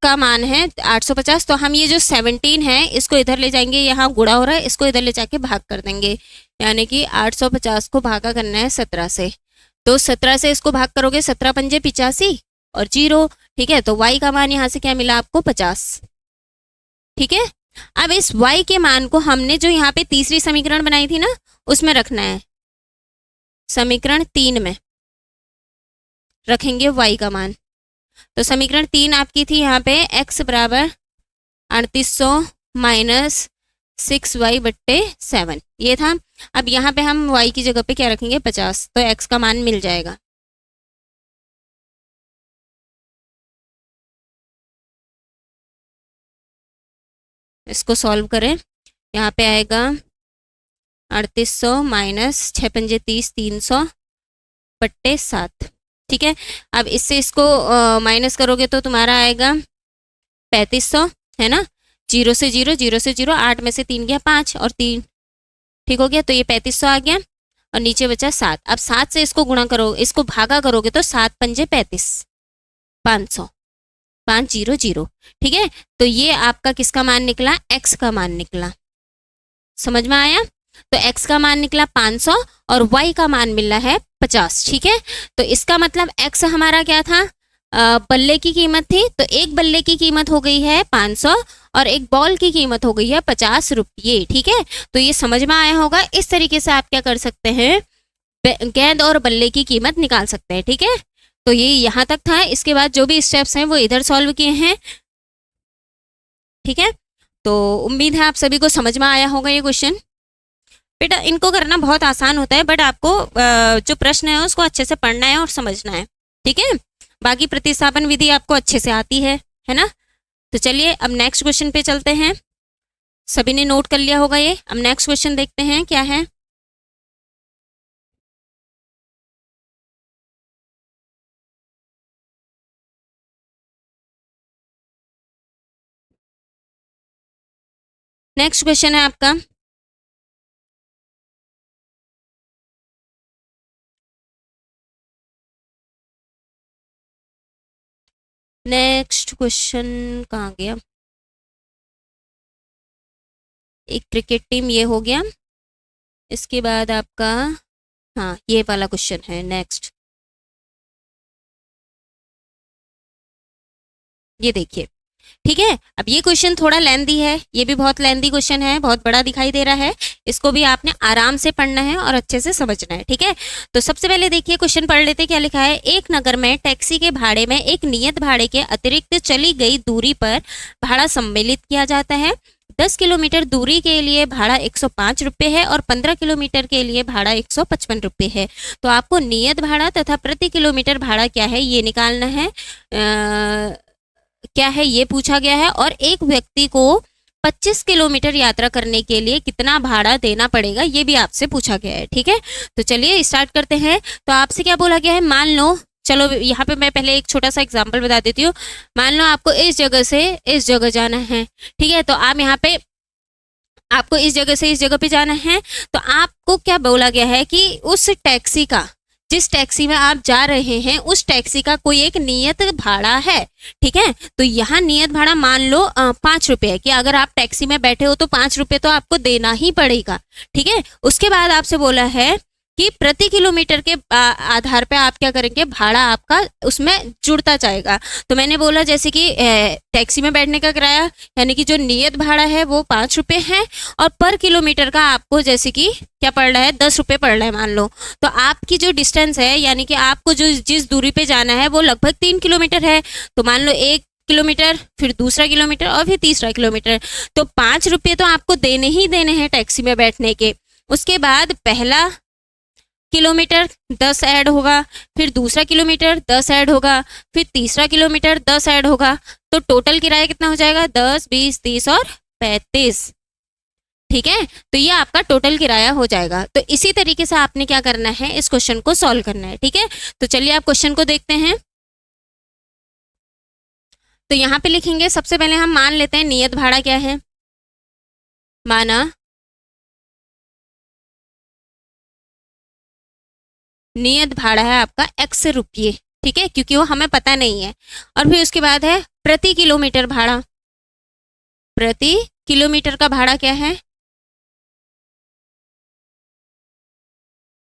Speaker 1: का मान है 850, तो हम ये जो 17 है इसको इधर ले जाएंगे, यहाँ गुणा हो रहा है, इसको इधर ले जाके भाग कर देंगे, यानी कि 850 को भागा करना है 17 से, तो 17 से इसको भाग करोगे, 17 पंजे 85 और 0, ठीक है, तो y का मान यहाँ से क्या मिला आपको 50। ठीक है, अब इस y के मान को हमने जो यहाँ पे तीसरी समीकरण बनाई थी ना उसमें रखना है, समीकरण 3 में रखेंगे y का मान। तो समीकरण 3 आपकी थी यहाँ पे x बराबर 3800 माइनस 6y/7 ये था। अब यहाँ पे हम y की जगह पे क्या रखेंगे 50, तो x का मान मिल जाएगा। इसको सॉल्व करें, यहाँ पे आएगा 3800 माइनस 6×5 = 300/7। ठीक है, अब इससे इसको माइनस करोगे तो तुम्हारा आएगा 3500, है ना। 0 से 0, 0 से 0, 8 में से 3 गया 5 और 3, ठीक हो गया, तो ये 3500 आ गया और नीचे बचा 7। अब 7 से इसको गुणा करो, इसको भागा करोगे तो 7×5 = 500, 500। ठीक है, तो ये आपका किसका मान निकला, x का मान निकला। समझ में आया, तो x का मान निकला 500 और y का मान मिला है 50। ठीक है, तो इसका मतलब x हमारा क्या था, बल्ले की कीमत थी, तो एक बल्ले की कीमत हो गई है 500 और एक बॉल की कीमत हो गई है 50 रुपये। ठीक है, तो ये समझ में आया होगा। इस तरीके से आप क्या कर सकते हैं, गेंद और बल्ले की कीमत निकाल सकते हैं। ठीक है, तो ये यहाँ तक था, इसके बाद जो भी स्टेप्स हैं वो इधर सॉल्व किए हैं। ठीक है, तो उम्मीद है आप सभी को समझ में आया होगा ये क्वेश्चन। बेटा इनको करना बहुत आसान होता है, बट आपको जो प्रश्न है उसको अच्छे से पढ़ना है और समझना है। ठीक है, बाकी प्रतिस्थापन विधि आपको अच्छे से आती है ना। तो चलिए अब नेक्स्ट क्वेश्चन पे चलते हैं। सभी ने नोट कर लिया होगा ये। अब नेक्स्ट क्वेश्चन देखते हैं क्या है। नेक्स्ट क्वेश्चन है आपका, नेक्स्ट क्वेश्चन कहाँ गया, एक क्रिकेट टीम ये हो गया, इसके बाद आपका हाँ ये वाला क्वेश्चन है नेक्स्ट। ये देखिए, ठीक है, अब ये क्वेश्चन थोड़ा लेंदी है, ये भी बहुत लेंदी क्वेश्चन है, बहुत बड़ा दिखाई दे रहा है। इसको भी आपने आराम से पढ़ना है और अच्छे से समझना है। ठीक है, तो सबसे पहले देखिए क्वेश्चन पढ़ लेते, क्या लिखा है। एक नगर में टैक्सी के भाड़े में एक नियत भाड़े के अतिरिक्त चली गई दूरी पर भाड़ा सम्मिलित किया जाता है। 10 किलोमीटर दूरी के लिए भाड़ा 105 रुपये है और 15 किलोमीटर के लिए भाड़ा 155 रुपये है। तो आपको नियत भाड़ा तथा प्रति किलोमीटर भाड़ा क्या है ये निकालना है। क्या है ये पूछा गया है, और एक व्यक्ति को 25 किलोमीटर यात्रा करने के लिए कितना भाड़ा देना पड़ेगा ये भी आपसे पूछा गया है। ठीक है, तो चलिए स्टार्ट करते हैं। तो आपसे क्या बोला गया है, मान लो, चलो यहाँ पे मैं पहले एक छोटा सा एग्जांपल बता देती हूँ। मान लो आपको इस जगह से इस जगह जाना है। ठीक है, तो आप यहाँ पे आपको इस जगह से इस जगह पे जाना है, तो आपको क्या बोला गया है कि उस टैक्सी का, जिस टैक्सी में आप जा रहे हैं उस टैक्सी का कोई एक नियत भाड़ा है। ठीक है, तो यहाँ नियत भाड़ा मान लो 5 रुपये है, कि अगर आप टैक्सी में बैठे हो तो 5 रुपये तो आपको देना ही पड़ेगा। ठीक है, उसके बाद आपसे बोला है कि प्रति किलोमीटर के आधार पे आप क्या करेंगे, भाड़ा आपका उसमें जुड़ता जाएगा। तो मैंने बोला जैसे कि टैक्सी में बैठने का किराया यानी कि जो नियत भाड़ा है वो 5 रुपये है, और पर किलोमीटर का आपको जैसे कि क्या पड़ रहा है, 10 रुपये पड़ रहा है मान लो। तो आपकी जो डिस्टेंस है यानी कि आपको जो जिस दूरी पे जाना है वो लगभग 3 किलोमीटर है। तो मान लो 1 किलोमीटर, फिर दूसरा किलोमीटर और फिर तीसरा किलोमीटर, तो 5 रुपये तो आपको देने ही देने हैं टैक्सी में बैठने के। उसके बाद पहला किलोमीटर 10 ऐड होगा, फिर दूसरा किलोमीटर 10 ऐड होगा, फिर तीसरा किलोमीटर 10 ऐड होगा। तो टोटल किराया कितना हो जाएगा, 10, 20, 30 और 35। ठीक है, तो ये आपका टोटल किराया हो जाएगा। तो इसी तरीके से आपने क्या करना है, इस क्वेश्चन को सॉल्व करना है। ठीक है, तो चलिए आप क्वेश्चन को देखते हैं। तो यहाँ पे लिखेंगे, सबसे पहले हम मान लेते हैं नियत भाड़ा क्या है। माना नियत भाड़ा है आपका x रुपये। ठीक है, क्योंकि वो हमें पता नहीं है। और फिर उसके बाद है प्रति किलोमीटर भाड़ा, प्रति किलोमीटर का भाड़ा क्या है,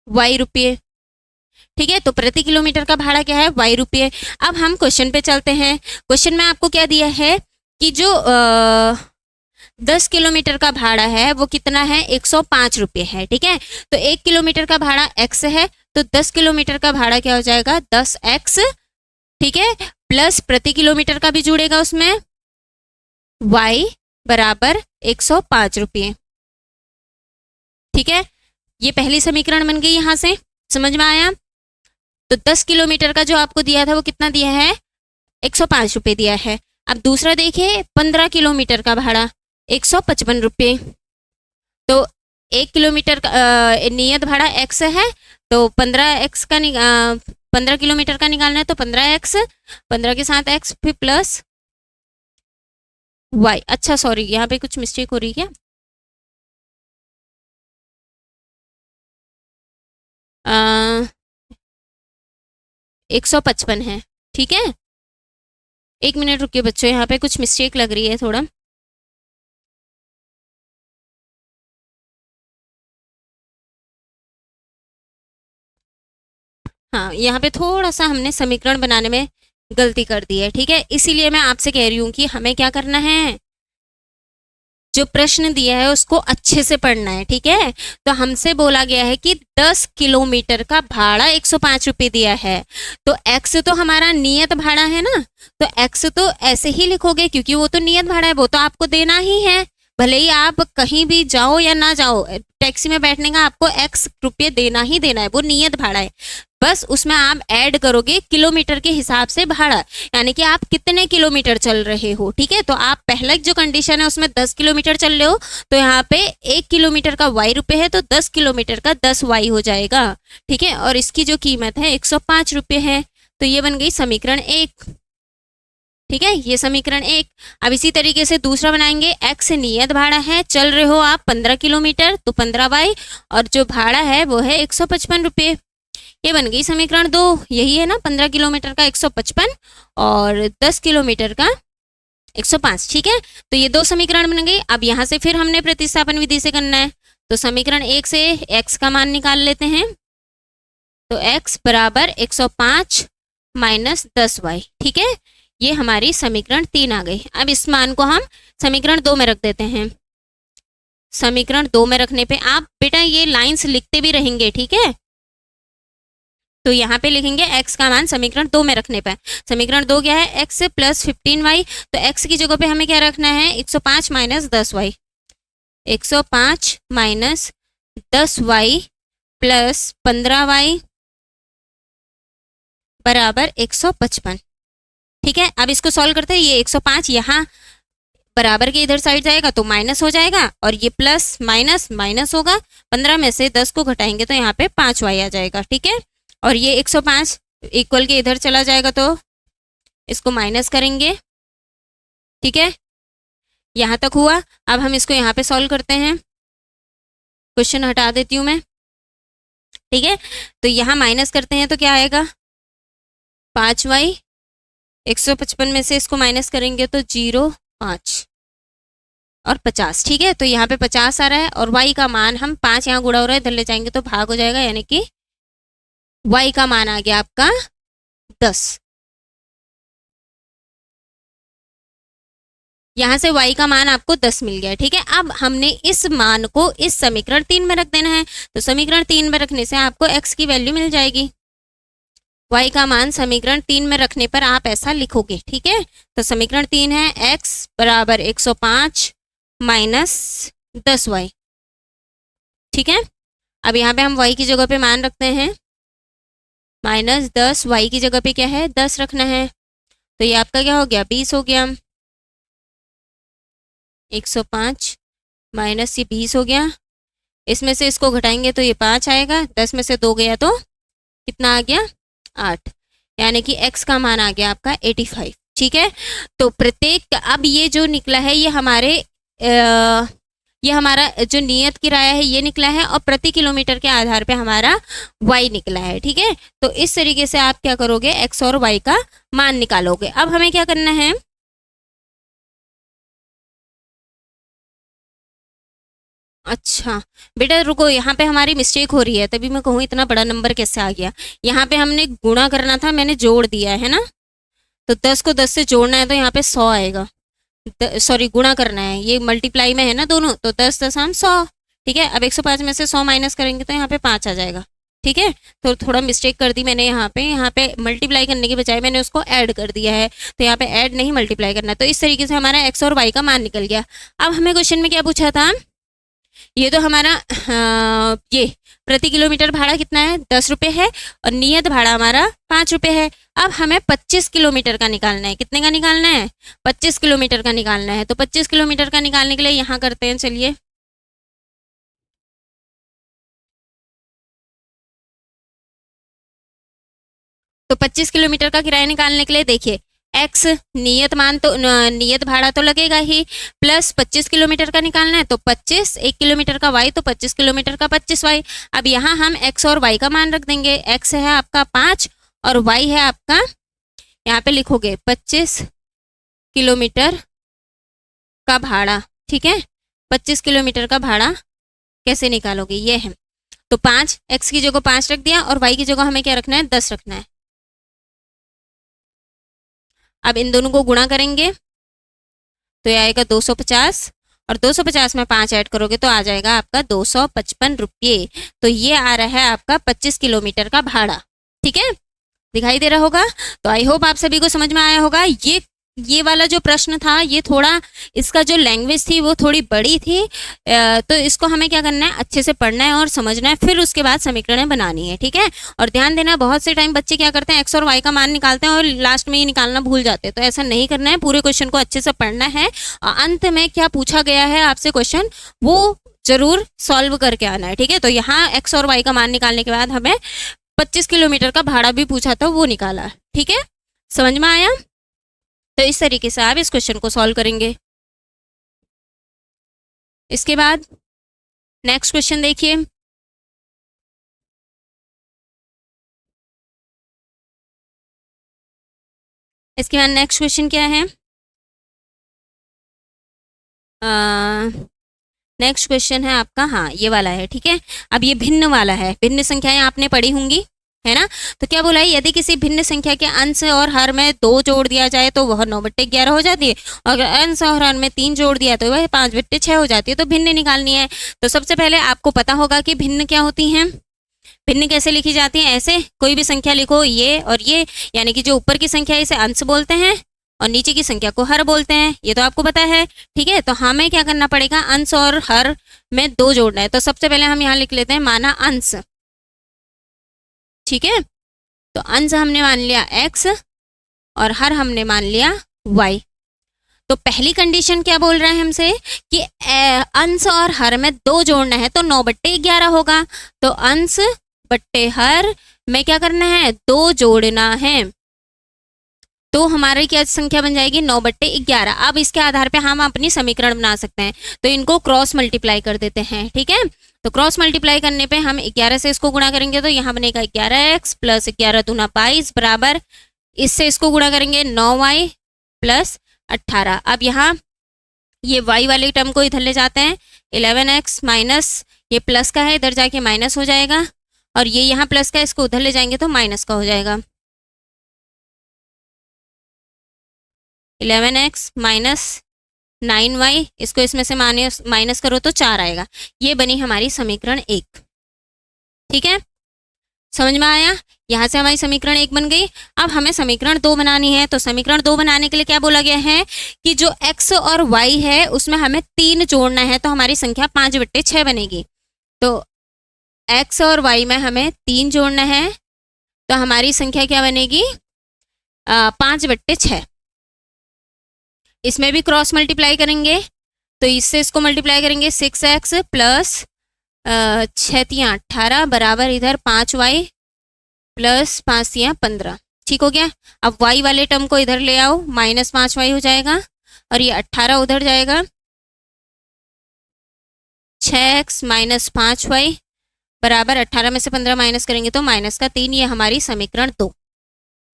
Speaker 1: y रुपये। ठीक है, तो प्रति किलोमीटर का भाड़ा क्या है, वाई रुपये। अब हम क्वेश्चन पे चलते हैं। क्वेश्चन में आपको क्या दिया है कि जो 10 किलोमीटर का भाड़ा है वो कितना है, 105 रुपये है। ठीक है, तो 1 किलोमीटर का भाड़ा x है, तो 10 किलोमीटर का भाड़ा क्या हो जाएगा, 10x। ठीक है, प्लस प्रति किलोमीटर का भी जुड़ेगा उसमें, y बराबर 105 रुपये। ठीक है, ये पहली समीकरण बन गई, यहां से समझ में आया। तो 10 किलोमीटर का जो आपको दिया था वो कितना दिया है, 105 रुपये दिया है। अब दूसरा देखिए, 15 किलोमीटर का भाड़ा 155 रुपये। तो 1 किलोमीटर का नियत भाड़ा x है, तो 15x का 15 किलोमीटर का निकालना है, तो 15x, 15 के साथ x फिर प्लस y। अच्छा सॉरी, यहाँ पे कुछ मिस्टेक हो रही है क्या, 155 है। ठीक है, 1 मिनट रुकिए बच्चों, यहाँ पे कुछ मिस्टेक लग रही है थोड़ा। हाँ, यहाँ पे थोड़ा सा हमने समीकरण बनाने में गलती कर दी है। ठीक है, इसीलिए मैं आपसे कह रही हूँ कि हमें क्या करना है, जो प्रश्न दिया है उसको अच्छे से पढ़ना है। ठीक है, तो हमसे बोला गया है कि 10 किलोमीटर का भाड़ा 105 रुपये दिया है, तो x तो हमारा नियत भाड़ा है ना, तो x तो ऐसे ही लिखोगे क्योंकि वो तो नियत भाड़ा है, वो तो आपको देना ही है। भले ही आप कहीं भी जाओ या ना जाओ, टैक्सी में बैठने का आपको x रुपये देना ही देना है, वो नियत भाड़ा है। बस उसमें आप ऐड करोगे किलोमीटर के हिसाब से भाड़ा, यानी कि आप कितने किलोमीटर चल रहे हो। ठीक है, तो आप पहला जो कंडीशन है उसमें 10 किलोमीटर चल रहे हो, तो यहाँ पे 1 किलोमीटर का y रुपये है, तो 10 किलोमीटर का 10y हो जाएगा। ठीक है, और इसकी जो कीमत है 105 रुपये है। तो ये बन गई समीकरण 1। ठीक है, ये समीकरण 1। अब इसी तरीके से दूसरा बनाएंगे, x नियत भाड़ा है, चल रहे हो आप 15 किलोमीटर, तो 15y, और जो भाड़ा है वो है 155 रुपये। ये बन गई समीकरण 2। यही है ना, 15 किलोमीटर का 155 और 10 किलोमीटर का 105। ठीक है, तो ये 2 समीकरण बन गई। अब यहाँ से फिर हमने प्रतिस्थापन विधि से करना है, तो समीकरण 1 से x का मान निकाल लेते हैं, तो x बराबर 105 माइनस 10y। ठीक है, ये हमारी समीकरण 3 आ गई। अब इस मान को हम समीकरण 2 में रख देते हैं। समीकरण 2 में रखने पे आप बेटा ये लाइंस लिखते भी रहेंगे। ठीक है, तो यहाँ पे लिखेंगे x का मान समीकरण 2 में रखने पर। समीकरण 2 क्या है, x प्लस 15y, तो x की जगह पे हमें क्या रखना है, 105 minus 10y, 105 minus 10y plus 15y बराबर 155। ठीक है, अब इसको सॉल्व करते हैं। ये 105 यहाँ बराबर के इधर साइड जाएगा तो माइनस हो जाएगा, और ये प्लस माइनस माइनस होगा, 15 में से 10 को घटाएंगे तो यहाँ पे 5y आ जाएगा। ठीक है, और ये 105 इक्वल के इधर चला जाएगा तो इसको माइनस करेंगे। ठीक है, यहाँ तक हुआ। अब हम इसको यहाँ पे सॉल्व करते हैं, क्वेश्चन हटा देती हूँ मैं। ठीक है, तो यहाँ माइनस करते हैं तो क्या आएगा, 5y, 155 में से इसको माइनस करेंगे तो 0, 5 और 50। ठीक है, तो यहाँ पे 50 आ रहा है, और y का मान हम 5 यहाँ गुणा हो रहा है, इधर ले जाएंगे तो भाग हो जाएगा, यानी कि y का मान आ गया आपका 10। यहाँ से y का मान आपको 10 मिल गया। ठीक है, अब हमने इस मान को इस समीकरण 3 में रख देना है, तो समीकरण 3 में रखने से आपको x की वैल्यू मिल जाएगी। y का मान समीकरण 3 में रखने पर आप ऐसा लिखोगे। ठीक है, तो समीकरण 3 है x बराबर 105 माइनस 10y। ठीक है, अब यहाँ पे हम y की जगह पे मान रखते हैं माइनस 10, y की जगह पे क्या है 10 रखना है, तो ये आपका क्या हो गया, 20 हो गया। 105 माइनस ये 20 हो गया, इसमें से इसको घटाएंगे तो ये 5 आएगा, 10 में से 2 गया तो कितना आ गया, 8, यानी कि x का मान आ गया आपका 85। ठीक है, तो प्रत्येक, अब ये जो निकला है ये हमारा जो नियत किराया है ये निकला है, और प्रति किलोमीटर के आधार पे हमारा y निकला है। ठीक है, तो इस तरीके से आप क्या करोगे, x और y का मान निकालोगे। अब हमें क्या करना है, अच्छा बेटा रुको, यहाँ पे हमारी मिस्टेक हो रही है, तभी मैं कहूँ इतना बड़ा नंबर कैसे आ गया। यहाँ पे हमने गुणा करना था, मैंने जोड़ दिया है ना। तो 10 को 10 से जोड़ना है तो यहाँ पे 100 आएगा। सॉरी गुणा करना है, ये मल्टीप्लाई में है ना दोनों, तो 10 10 हम 100। ठीक है, अब 105 में से 100 माइनस करेंगे तो यहाँ पे 5 आ जाएगा। ठीक है, तो थोड़ा मिस्टेक कर दी मैंने यहाँ पे मल्टीप्लाई करने के बजाय मैंने उसको ऐड कर दिया है, तो यहाँ पे ऐड नहीं मल्टीप्लाई करना। तो इस तरीके से हमारा एक्स और वाई का मान निकल गया। अब हमें क्वेश्चन में क्या पूछा था, ये तो हमारा ये प्रति किलोमीटर भाड़ा कितना है, 10 रुपये है, और नियत भाड़ा हमारा 5 रुपये है। अब हमें 25 किलोमीटर का निकालना है। कितने का निकालना है, 25 किलोमीटर का निकालना है। तो 25 किलोमीटर का निकालने के लिए यहाँ करते हैं, चलिए तो 25 किलोमीटर का किराया निकालने के लिए देखिए, एक्स नियत मान तो नियत भाड़ा तो लगेगा ही, प्लस 25 किलोमीटर का निकालना है तो 25, 1 किलोमीटर का वाई तो 25 किलोमीटर का 25 वाई। अब यहाँ हम एक्स और वाई का मान रख देंगे। एक्स है आपका 5 और वाई है आपका, यहाँ पे लिखोगे 25 किलोमीटर का भाड़ा। ठीक है, 25 किलोमीटर का भाड़ा कैसे निकालोगे, ये है। तो 5, एक्स की जगह 5 रख दिया और वाई की जगह हमें क्या रखना है, 10 रखना है। अब इन दोनों को गुणा करेंगे तो ये आएगा 250, और 250 में 5 ऐड करोगे तो आ जाएगा आपका 255 रुपये। तो ये आ रहा है आपका 25 किलोमीटर का भाड़ा। ठीक है, दिखाई दे रहा होगा। तो आई होप आप सभी को समझ में आया होगा। ये वाला जो प्रश्न था, ये थोड़ा इसका जो लैंग्वेज थी वो थोड़ी बड़ी थी, तो इसको हमें क्या करना है, अच्छे से पढ़ना है और समझना है, फिर उसके बाद समीकरणें बनानी है। ठीक है, और ध्यान देना, बहुत से टाइम बच्चे क्या करते हैं, एक्स और वाई का मान निकालते हैं और लास्ट में ये निकालना भूल जाते हैं। तो ऐसा नहीं करना है, पूरे क्वेश्चन को अच्छे से पढ़ना है और अंत में क्या पूछा गया है आपसे क्वेश्चन, वो जरूर सॉल्व करके आना है। ठीक है, तो यहाँ एक्स और वाई का मान निकालने के बाद हमें 25 किलोमीटर का भाड़ा भी पूछा था, वो निकाला। ठीक है, समझ में आया। तो इस तरीके से आप इस क्वेश्चन को सॉल्व करेंगे। इसके बाद नेक्स्ट क्वेश्चन देखिए, इसके बाद नेक्स्ट क्वेश्चन क्या है, नेक्स्ट क्वेश्चन है आपका, हाँ ये वाला है। ठीक है, अब ये भिन्न वाला है, भिन्न संख्याएं आपने पढ़ी होंगी, है ना। तो क्या बोला है, यदि किसी भिन्न संख्या के अंश और हर में 2 जोड़ दिया जाए तो वह 9/11 हो जाती है, और अगर अंश और हर में 3 जोड़ दिया तो वह 5/6 हो जाती है। तो भिन्न निकालनी है। तो सबसे पहले आपको पता होगा कि भिन्न क्या होती हैं, भिन्न कैसे लिखी जाती है। ऐसे कोई भी संख्या लिखो, ये और ये, यानी कि जो ऊपर की संख्या है इसे अंश बोलते हैं और नीचे की संख्या को हर बोलते हैं, ये तो आपको पता है। ठीक है, तो हमें क्या करना पड़ेगा, अंश और हर में 2 जोड़ना है। तो सबसे पहले हम यहाँ लिख लेते हैं माना अंश। ठीक है, तो अंश हमने मान लिया x और हर हमने मान लिया y। तो पहली कंडीशन क्या बोल रहा है हमसे कि अंश और हर में 2 जोड़ना है तो 9/11 होगा। तो अंश बट्टे हर में क्या करना है, 2 जोड़ना है, तो हमारी क्या संख्या बन जाएगी, 9/11। अब इसके आधार पे हम अपनी समीकरण बना सकते हैं। तो इनको क्रॉस मल्टीप्लाई कर देते हैं। ठीक है, तो क्रॉस मल्टीप्लाई करने पे हम 11 से इसको गुणा करेंगे तो यहाँ बनेगा 11x प्लस 11 दूना 22 बराबर, इससे इसको गुणा करेंगे 9y प्लस 18। अब यहाँ ये y वाले टर्म को इधर ले जाते हैं, 11x माइनस ये प्लस का है, इधर जाके माइनस हो जाएगा, और ये यहाँ प्लस का, इसको उधर ले जाएंगे तो माइनस का हो जाएगा। 11x माइनस 9y, इसको इसमें से माइनस करो तो 4 आएगा। ये बनी हमारी समीकरण 1। ठीक है, समझ में आया। यहाँ से हमारी समीकरण 1 बन गई। अब हमें समीकरण 2 बनानी है। तो समीकरण 2 बनाने के लिए क्या बोला गया है कि जो x और y है उसमें हमें 3 जोड़ना है, तो हमारी संख्या 5/6 बनेगी। तो x और y में हमें 3 जोड़ना है, तो हमारी संख्या क्या बनेगी, 5/6। इसमें भी क्रॉस मल्टीप्लाई करेंगे, तो इससे इसको मल्टीप्लाई करेंगे, 6x प्लस 6 18 बराबर इधर 5y प्लस 5 15। ठीक हो गया। अब y वाले टर्म को इधर ले आओ, माइनस 5y हो जाएगा, और ये 18 उधर जाएगा, 6x माइनस 5y बराबर 18 में से 15 माइनस करेंगे तो माइनस का 3। ये हमारी समीकरण 2।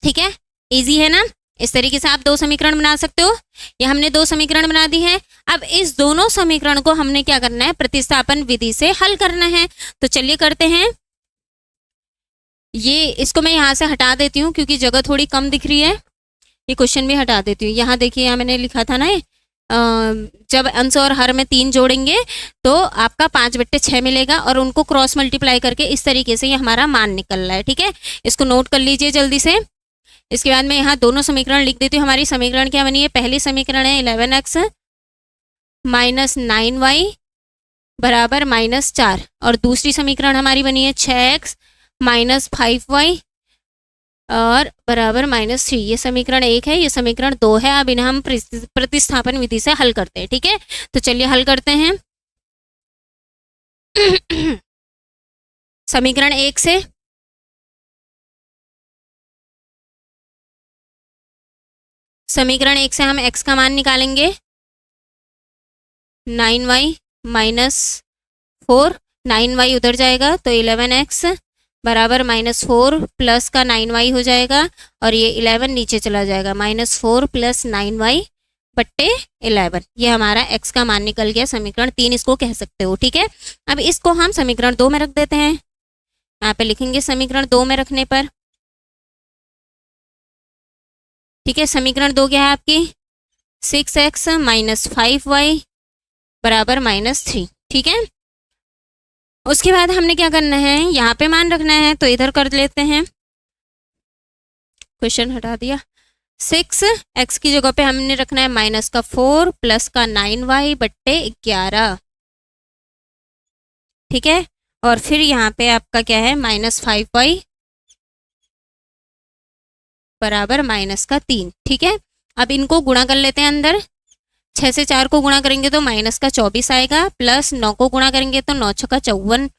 Speaker 1: ठीक है, इजी है ना। इस तरीके से आप दो समीकरण बना सकते हो। ये हमने दो समीकरण बना दी है। अब इस दोनों समीकरण को हमने क्या करना है, प्रतिस्थापन विधि से हल करना है। तो चलिए करते हैं। ये इसको मैं यहाँ से हटा देती हूँ क्योंकि जगह थोड़ी कम दिख रही है। ये क्वेश्चन भी हटा देती हूँ। यहाँ देखिए, यहाँ मैंने लिखा था ना, जब अंश और हर में 3 जोड़ेंगे तो आपका 5/6 मिलेगा और उनको क्रॉस मल्टीप्लाई करके इस तरीके से ये हमारा मान निकल रहा है। ठीक है, इसको नोट कर लीजिए जल्दी से। इसके बाद मैं यहाँ दोनों समीकरण लिख देती हूँ। हमारी समीकरण क्या बनी है, पहली समीकरण है 11x माइनस 9y बराबर -4 और दूसरी समीकरण हमारी बनी है 6x माइनस 5y और बराबर -3। ये समीकरण 1 है, ये समीकरण 2 है। अब इन्हें हम प्रतिस्थापन विधि से हल करते हैं। ठीक है, तो चलिए हल करते हैं। समीकरण 1 से हम x का मान निकालेंगे 9y माइनस 4, 9y उधर जाएगा तो 11x बराबर -4 प्लस का 9y हो जाएगा और ये 11 नीचे चला जाएगा, -4 प्लस 9y बट्टे 11। ये हमारा x का मान निकल गया। समीकरण 3 इसको कह सकते हो। ठीक है, अब इसको हम समीकरण 2 में रख देते हैं। यहाँ पे लिखेंगे समीकरण 2 में रखने पर। ठीक है, समीकरण 2 क्या है आपकी, 6x माइनस 5y बराबर -3। ठीक है, उसके बाद हमने क्या करना है, यहाँ पे मान रखना है तो इधर कर लेते हैं। क्वेश्चन हटा दिया। 6x की जगह पे हमने रखना है -4 प्लस का 9y बट्टे 11। ठीक है, और फिर यहाँ पे आपका क्या है, -5y बराबर -3। ठीक है, अब इनको गुणा कर लेते हैं अंदर। 6 से 4 को गुणा करेंगे तो -24 आएगा, प्लस 9 को गुणा करेंगे तो 9 × 54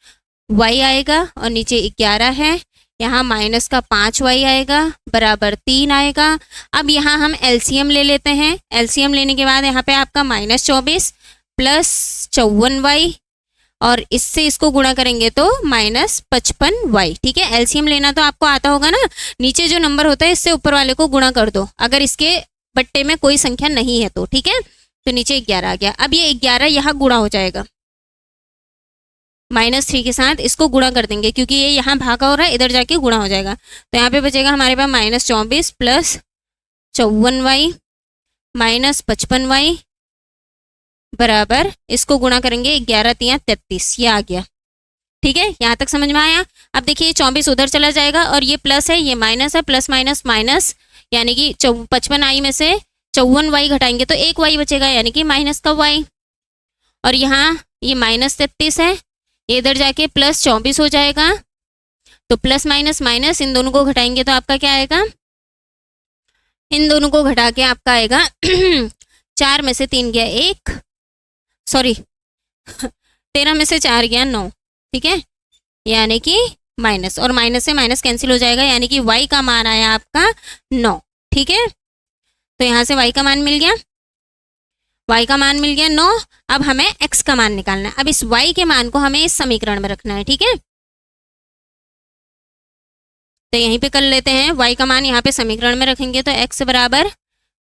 Speaker 1: y आएगा और नीचे 11 है, यहाँ -5y आएगा बराबर 3 आएगा। अब यहाँ हम एलसीएम ले लेते हैं। एलसीएम लेने के बाद यहाँ पे आपका -24 प्लस 54y और इससे इसको गुणा करेंगे तो -55y। ठीक है, एलसीएम लेना तो आपको आता होगा ना, नीचे जो नंबर होता है इससे ऊपर वाले को गुणा कर दो अगर इसके बट्टे में कोई संख्या नहीं है तो। ठीक है, तो नीचे 11 आ गया। अब ये 11 यहाँ गुणा हो जाएगा -3 के साथ, इसको गुणा कर देंगे क्योंकि ये यहाँ भागा हो रहा है, इधर जाके गुणा हो जाएगा। तो यहाँ पे बचेगा हमारे पास -24 प्लस 54y -55y बराबर, इसको गुणा करेंगे 11 × 33, ये आ गया। ठीक है, यहाँ तक समझ में आया। अब देखिए 24 उधर चला जाएगा और ये प्लस है, ये माइनस है, प्लस माइनस माइनस, यानी कि 55i में से 54y घटाएंगे तो 1y बचेगा, यानी कि माइनस का y। और यहाँ ये -33 है, ये इधर जाके +24 हो जाएगा। तो प्लस माइनस माइनस इन दोनों को घटाएंगे तो आपका क्या आएगा, इन दोनों को घटा के आपका आएगा 4 में से 3 गया 1, सॉरी 13 में से 4 गया 9। ठीक है, यानी कि माइनस, और माइनस से माइनस कैंसिल हो जाएगा, यानी कि y का मान आया आपका 9। ठीक है, तो यहाँ से y का मान मिल गया, y का मान मिल गया 9। अब हमें x का मान निकालना है। अब इस y के मान को हमें इस समीकरण में रखना है। ठीक है, तो यहीं पे कर लेते हैं। y का मान यहाँ पे समीकरण में रखेंगे तो x बराबर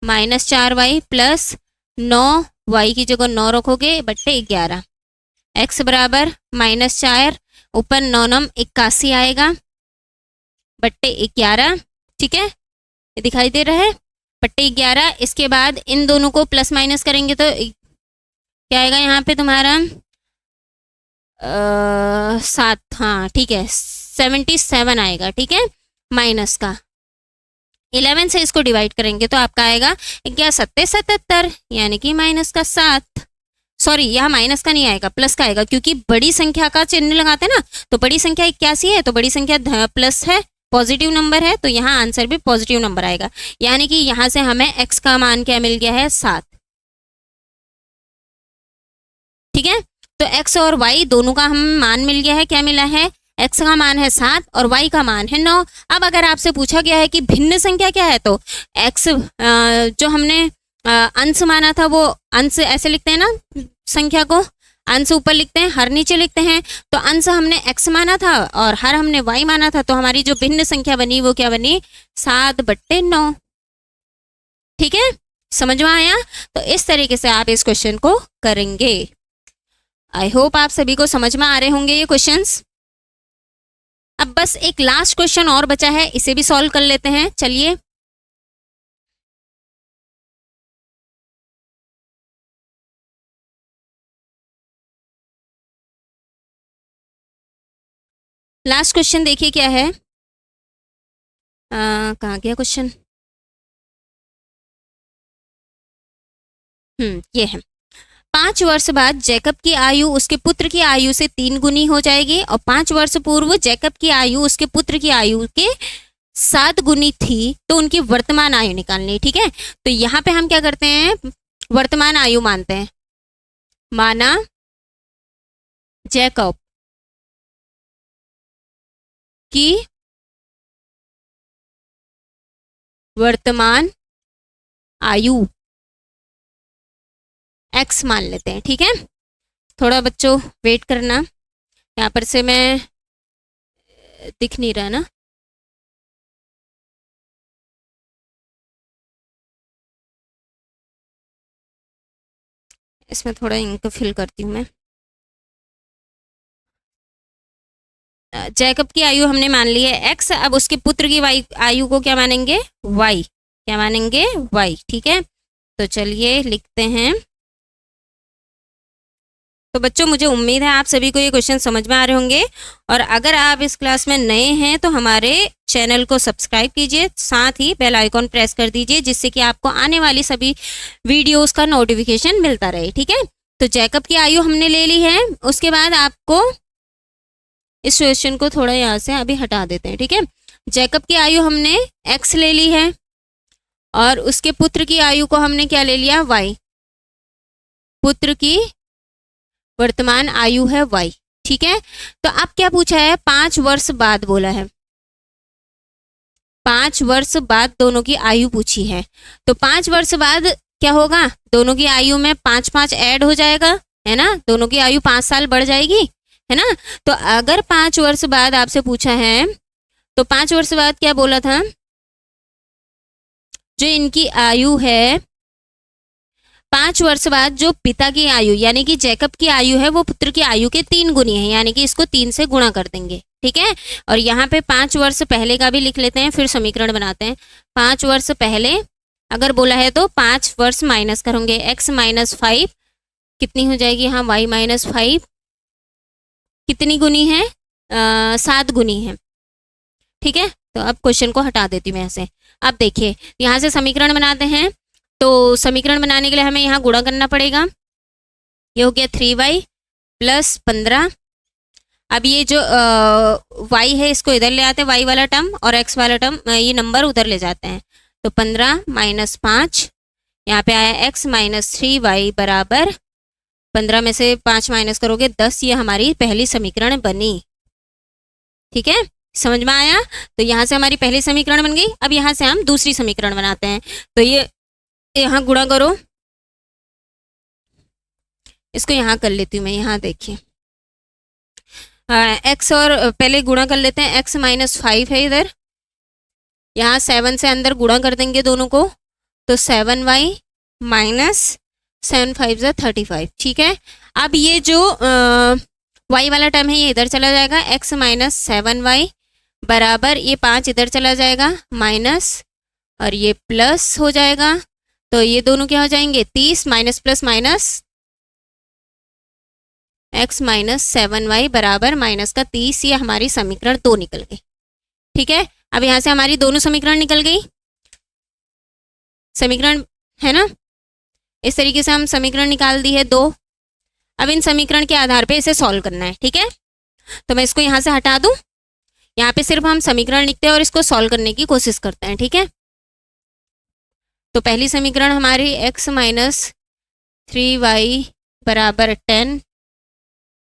Speaker 1: -4y प्लस 9y की जगह 9 रखोगे बट्टे 11, x बराबर -4 ऊपर 9 9 81 आएगा बट्टे 11। ठीक है, ये दिखाई दे रहा है, बट्टे 11। इसके बाद इन दोनों को प्लस माइनस करेंगे तो क्या आएगा यहाँ पे तुम्हारा 7, हाँ ठीक है 77 आएगा। ठीक है, माइनस का 11 से इसको डिवाइड करेंगे तो आपका आएगा 77, यानी कि -7। सॉरी, यहाँ माइनस का नहीं आएगा, प्लस का आएगा, क्योंकि बड़ी संख्या का चिन्ह लगाते हैं ना, तो बड़ी संख्या 81 है तो बड़ी संख्या प्लस है, पॉजिटिव नंबर है, तो यहाँ आंसर भी पॉजिटिव नंबर आएगा। यानी कि यहाँ से हमें x का मान क्या मिल गया है, 7। ठीक है, तो x और y दोनों का हम मान मिल गया है। क्या मिला है, x का मान है 7 और y का मान है 9। अब अगर आपसे पूछा गया है कि भिन्न संख्या क्या है, तो x जो हमने अंश माना था वो अंश ऐसे लिखते हैं ना, संख्या को अंश ऊपर लिखते हैं, हर नीचे लिखते हैं। तो अंश हमने x माना था और हर हमने y माना था, तो हमारी जो भिन्न संख्या बनी वो क्या बनी, 7/9। ठीक है, समझ में आया? तो इस तरीके से आप इस क्वेश्चन को करेंगे। आई होप आप सभी को समझ में आ रहे होंगे ये क्वेश्चंस। अब बस एक लास्ट क्वेश्चन और बचा है, इसे भी सॉल्व कर लेते हैं। चलिए, लास्ट क्वेश्चन देखिए क्या है। कहाँ गया क्वेश्चन? ये है। 5 वर्ष बाद जैकब की आयु उसके पुत्र की आयु से 3 गुनी हो जाएगी और 5 वर्ष पूर्व जैकब की आयु उसके पुत्र की आयु के 7 गुनी थी, तो उनकी वर्तमान आयु निकालनी है। ठीक है, तो यहाँ पे हम क्या करते हैं, वर्तमान आयु मानते हैं। माना जैकब की वर्तमान आयु x मान लेते हैं। ठीक है, थोड़ा बच्चों वेट करना, यहाँ पर से मैं दिख नहीं रहा ना। इसमें थोड़ा इंक फिल करती हूँ मैं। जैकब की आयु हमने मान ली है x, अब उसके पुत्र की आयु को क्या मानेंगे, y। क्या मानेंगे, y। ठीक है, तो चलिए लिखते हैं। तो बच्चों मुझे उम्मीद है आप सभी को ये क्वेश्चन समझ में आ रहे होंगे, और अगर आप इस क्लास में नए हैं तो हमारे चैनल को सब्सक्राइब कीजिए, साथ ही बेल आइकॉन प्रेस कर दीजिए, जिससे कि आपको आने वाली सभी वीडियोस का नोटिफिकेशन मिलता रहे। ठीक है, तो जैकब की आयु हमने ले ली है। उसके बाद आपको इस क्वेश्चन को थोड़ा यहाँ से अभी हटा देते हैं। ठीक है, जैकब की आयु हमने x ले ली है और उसके पुत्र की आयु को हमने क्या ले लिया, y। पुत्र की वर्तमान आयु है y। ठीक है, तो अब क्या पूछा है, 5 वर्ष बाद बोला है। 5 वर्ष बाद दोनों की आयु पूछी है, तो 5 वर्ष बाद क्या होगा, दोनों की आयु में 5-5 ऐड हो जाएगा, है ना, दोनों की आयु 5 साल बढ़ जाएगी, है ना। तो अगर 5 वर्ष बाद आपसे पूछा है, तो 5 वर्ष बाद क्या बोला था, जो इनकी आयु है 5 वर्ष बाद जो पिता की आयु यानी कि जैकब की आयु है वो पुत्र की आयु के 3 गुनी है, यानी कि इसको 3 से गुणा कर देंगे। ठीक है, और यहाँ पे 5 वर्ष पहले का भी लिख लेते हैं, फिर समीकरण बनाते हैं। 5 वर्ष पहले अगर बोला है तो 5 वर्ष माइनस करोगे, x माइनस 5 कितनी हो जाएगी, हाँ y माइनस 5 कितनी गुनी है, 7 गुनी है। ठीक है, तो अब क्वेश्चन को हटा देती हूँ मैं ऐसे। अब देखिए यहाँ से समीकरण बनाते हैं, तो समीकरण बनाने के लिए हमें यहाँ गुणा करना पड़ेगा। ये हो गया 3y प्लस 15। अब ये जो y है इसको इधर ले आते हैं, y वाला टर्म, और x वाला टर्म, ये नंबर उधर ले जाते हैं। तो 15 माइनस 5, यहाँ पे आया x माइनस 3y बराबर 15 में से 5 माइनस करोगे 10। ये हमारी पहली समीकरण बनी। ठीक है, समझ में आया? तो यहाँ से हमारी पहली समीकरण बन गई। अब यहाँ से हम दूसरी समीकरण बनाते हैं, तो ये यहाँ गुणा करो, इसको यहाँ कर लेती हूँ मैं। यहाँ देखिए x और पहले गुणा कर लेते हैं, x माइनस 5 है इधर, यहाँ 7 से अंदर गुणा कर देंगे दोनों को, तो 7y माइनस 7 5 ज़ा 35। ठीक है, अब ये जो y वाला टर्म है ये इधर चला जाएगा, x माइनस 7y बराबर ये 5 इधर चला जाएगा माइनस, और ये प्लस हो जाएगा, तो ये दोनों क्या हो जाएंगे 30, minus plus minus x minus 7y बराबर माइनस का 30। ये हमारी समीकरण 2 निकल गई। ठीक है, अब यहाँ से हमारी दोनों समीकरण निकल गई, समीकरण है ना, इस तरीके से हम समीकरण निकाल दी है 2। अब इन समीकरण के आधार पे इसे सॉल्व करना है। ठीक है, तो मैं इसको यहाँ से हटा दूँ, यहाँ पे सिर्फ हम समीकरण लिखते हैं और इसको सॉल्व करने की कोशिश करते हैं। ठीक है, तो पहली समीकरण हमारी x माइनस 3y बराबर 10,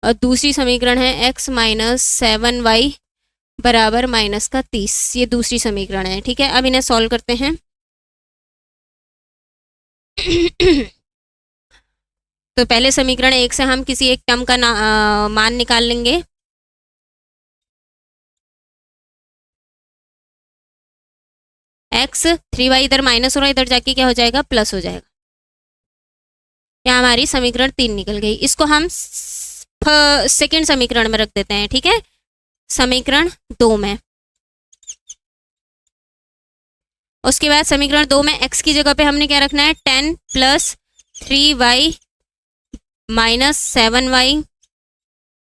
Speaker 1: और दूसरी समीकरण है x माइनस 7y बराबर माइनस का 30। ये दूसरी समीकरण है। ठीक है, अब इन्हें सॉल्व करते हैं। तो पहले समीकरण 1 से हम किसी एक टर्म का मान निकाल लेंगे। एक्स, 3y इधर माइनस हो रहा है, इधर जाके क्या हो जाएगा, प्लस हो जाएगा। यहाँ हमारी समीकरण 3 निकल गई। इसको हम सेकेंड समीकरण में रख देते हैं, ठीक है, समीकरण 2 में। उसके बाद समीकरण 2 में x की जगह पे हमने क्या रखना है, 10 प्लस 3y माइनस 7y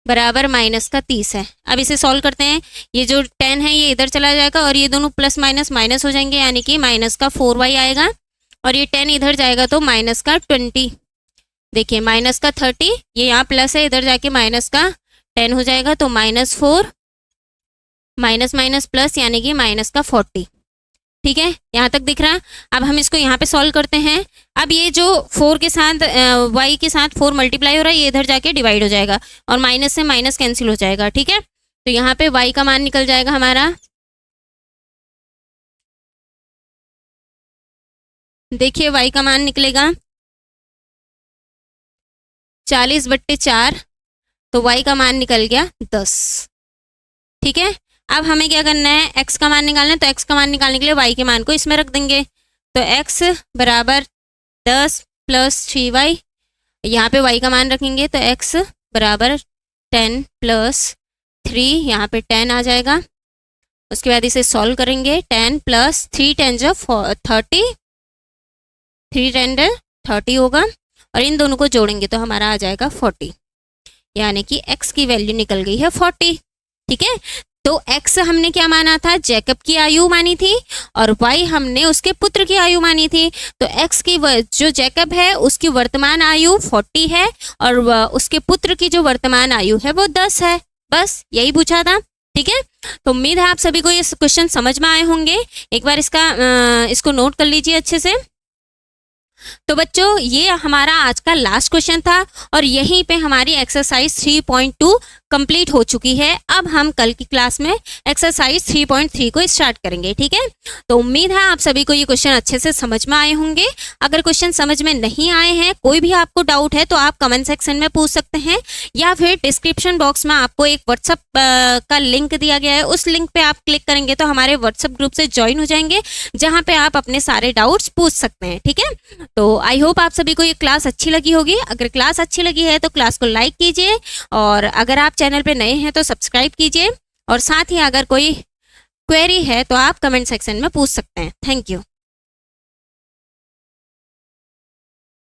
Speaker 1: बराबर माइनस का 30 है। अब इसे सॉल्व करते हैं। ये जो 10 है ये इधर चला जाएगा और ये दोनों प्लस माइनस माइनस हो जाएंगे, यानी कि माइनस का 4y आएगा, और ये 10 इधर जाएगा तो माइनस का 20, देखिए माइनस का 30, ये यहाँ प्लस है, इधर जाके माइनस का 10 हो जाएगा, तो -4 माइनस माइनस प्लस यानी कि माइनस का 40। ठीक है, यहाँ तक दिख रहा। अब हम इसको यहाँ पे सॉल्व करते हैं। अब ये जो 4 के साथ y के साथ 4 मल्टीप्लाई हो रहा है, ये इधर जाके डिवाइड हो जाएगा और माइनस से माइनस कैंसिल हो जाएगा। ठीक है, तो यहाँ पे y का मान निकल जाएगा हमारा, देखिए y का मान निकलेगा 40/4, तो y का मान निकल गया 10। ठीक है, अब हमें क्या करना है, x का मान निकालना है, तो x का मान निकालने के लिए y के मान को इसमें रख देंगे। तो x बराबर 10 प्लस 3y, यहाँ पे y का मान रखेंगे तो x बराबर 10 प्लस 3, यहाँ पे 10 आ जाएगा। उसके बाद इसे सॉल्व करेंगे, 10 प्लस 3 10 जो 30, 3 10 30 होगा, और इन दोनों को जोड़ेंगे तो हमारा आ जाएगा 40, यानी कि x की वैल्यू निकल गई है 40। ठीक है, तो x हमने क्या माना था, जैकब की आयु मानी थी, और y हमने उसके पुत्र की आयु मानी थी। तो x की जो जैकब है उसकी वर्तमान आयु 40 है, और उसके पुत्र की जो वर्तमान आयु है वो 10 है। बस यही पूछा था। ठीक है, तो उम्मीद है आप सभी को ये क्वेश्चन समझ में आए होंगे। एक बार इसको नोट कर लीजिए अच्छे से। तो बच्चों ये हमारा आज का लास्ट क्वेश्चन था, और यहीं पे हमारी एक्सरसाइज 3.2 कंप्लीट हो चुकी है। अब हम कल की क्लास में एक्सरसाइज 3.3 को स्टार्ट करेंगे। ठीक है, तो उम्मीद है आप सभी को ये क्वेश्चन अच्छे से समझ में आए होंगे। अगर क्वेश्चन समझ में नहीं आए हैं, कोई भी आपको डाउट है, तो आप कमेंट सेक्शन में पूछ सकते हैं, या फिर डिस्क्रिप्शन बॉक्स में आपको एक व्हाट्सअप का लिंक दिया गया है, उस लिंक पे आप क्लिक करेंगे तो हमारे व्हाट्सअप ग्रुप से ज्वाइन हो जाएंगे, जहाँ पे आप अपने सारे डाउट्स पूछ सकते हैं। ठीक है, तो आई होप आप सभी को ये क्लास अच्छी लगी होगी। अगर क्लास अच्छी लगी है तो क्लास को लाइक कीजिए, और अगर आप चैनल पे नए हैं तो सब्सक्राइब कीजिए, और साथ ही अगर कोई क्वेरी है तो आप कमेंट सेक्शन में पूछ सकते हैं। Thank you.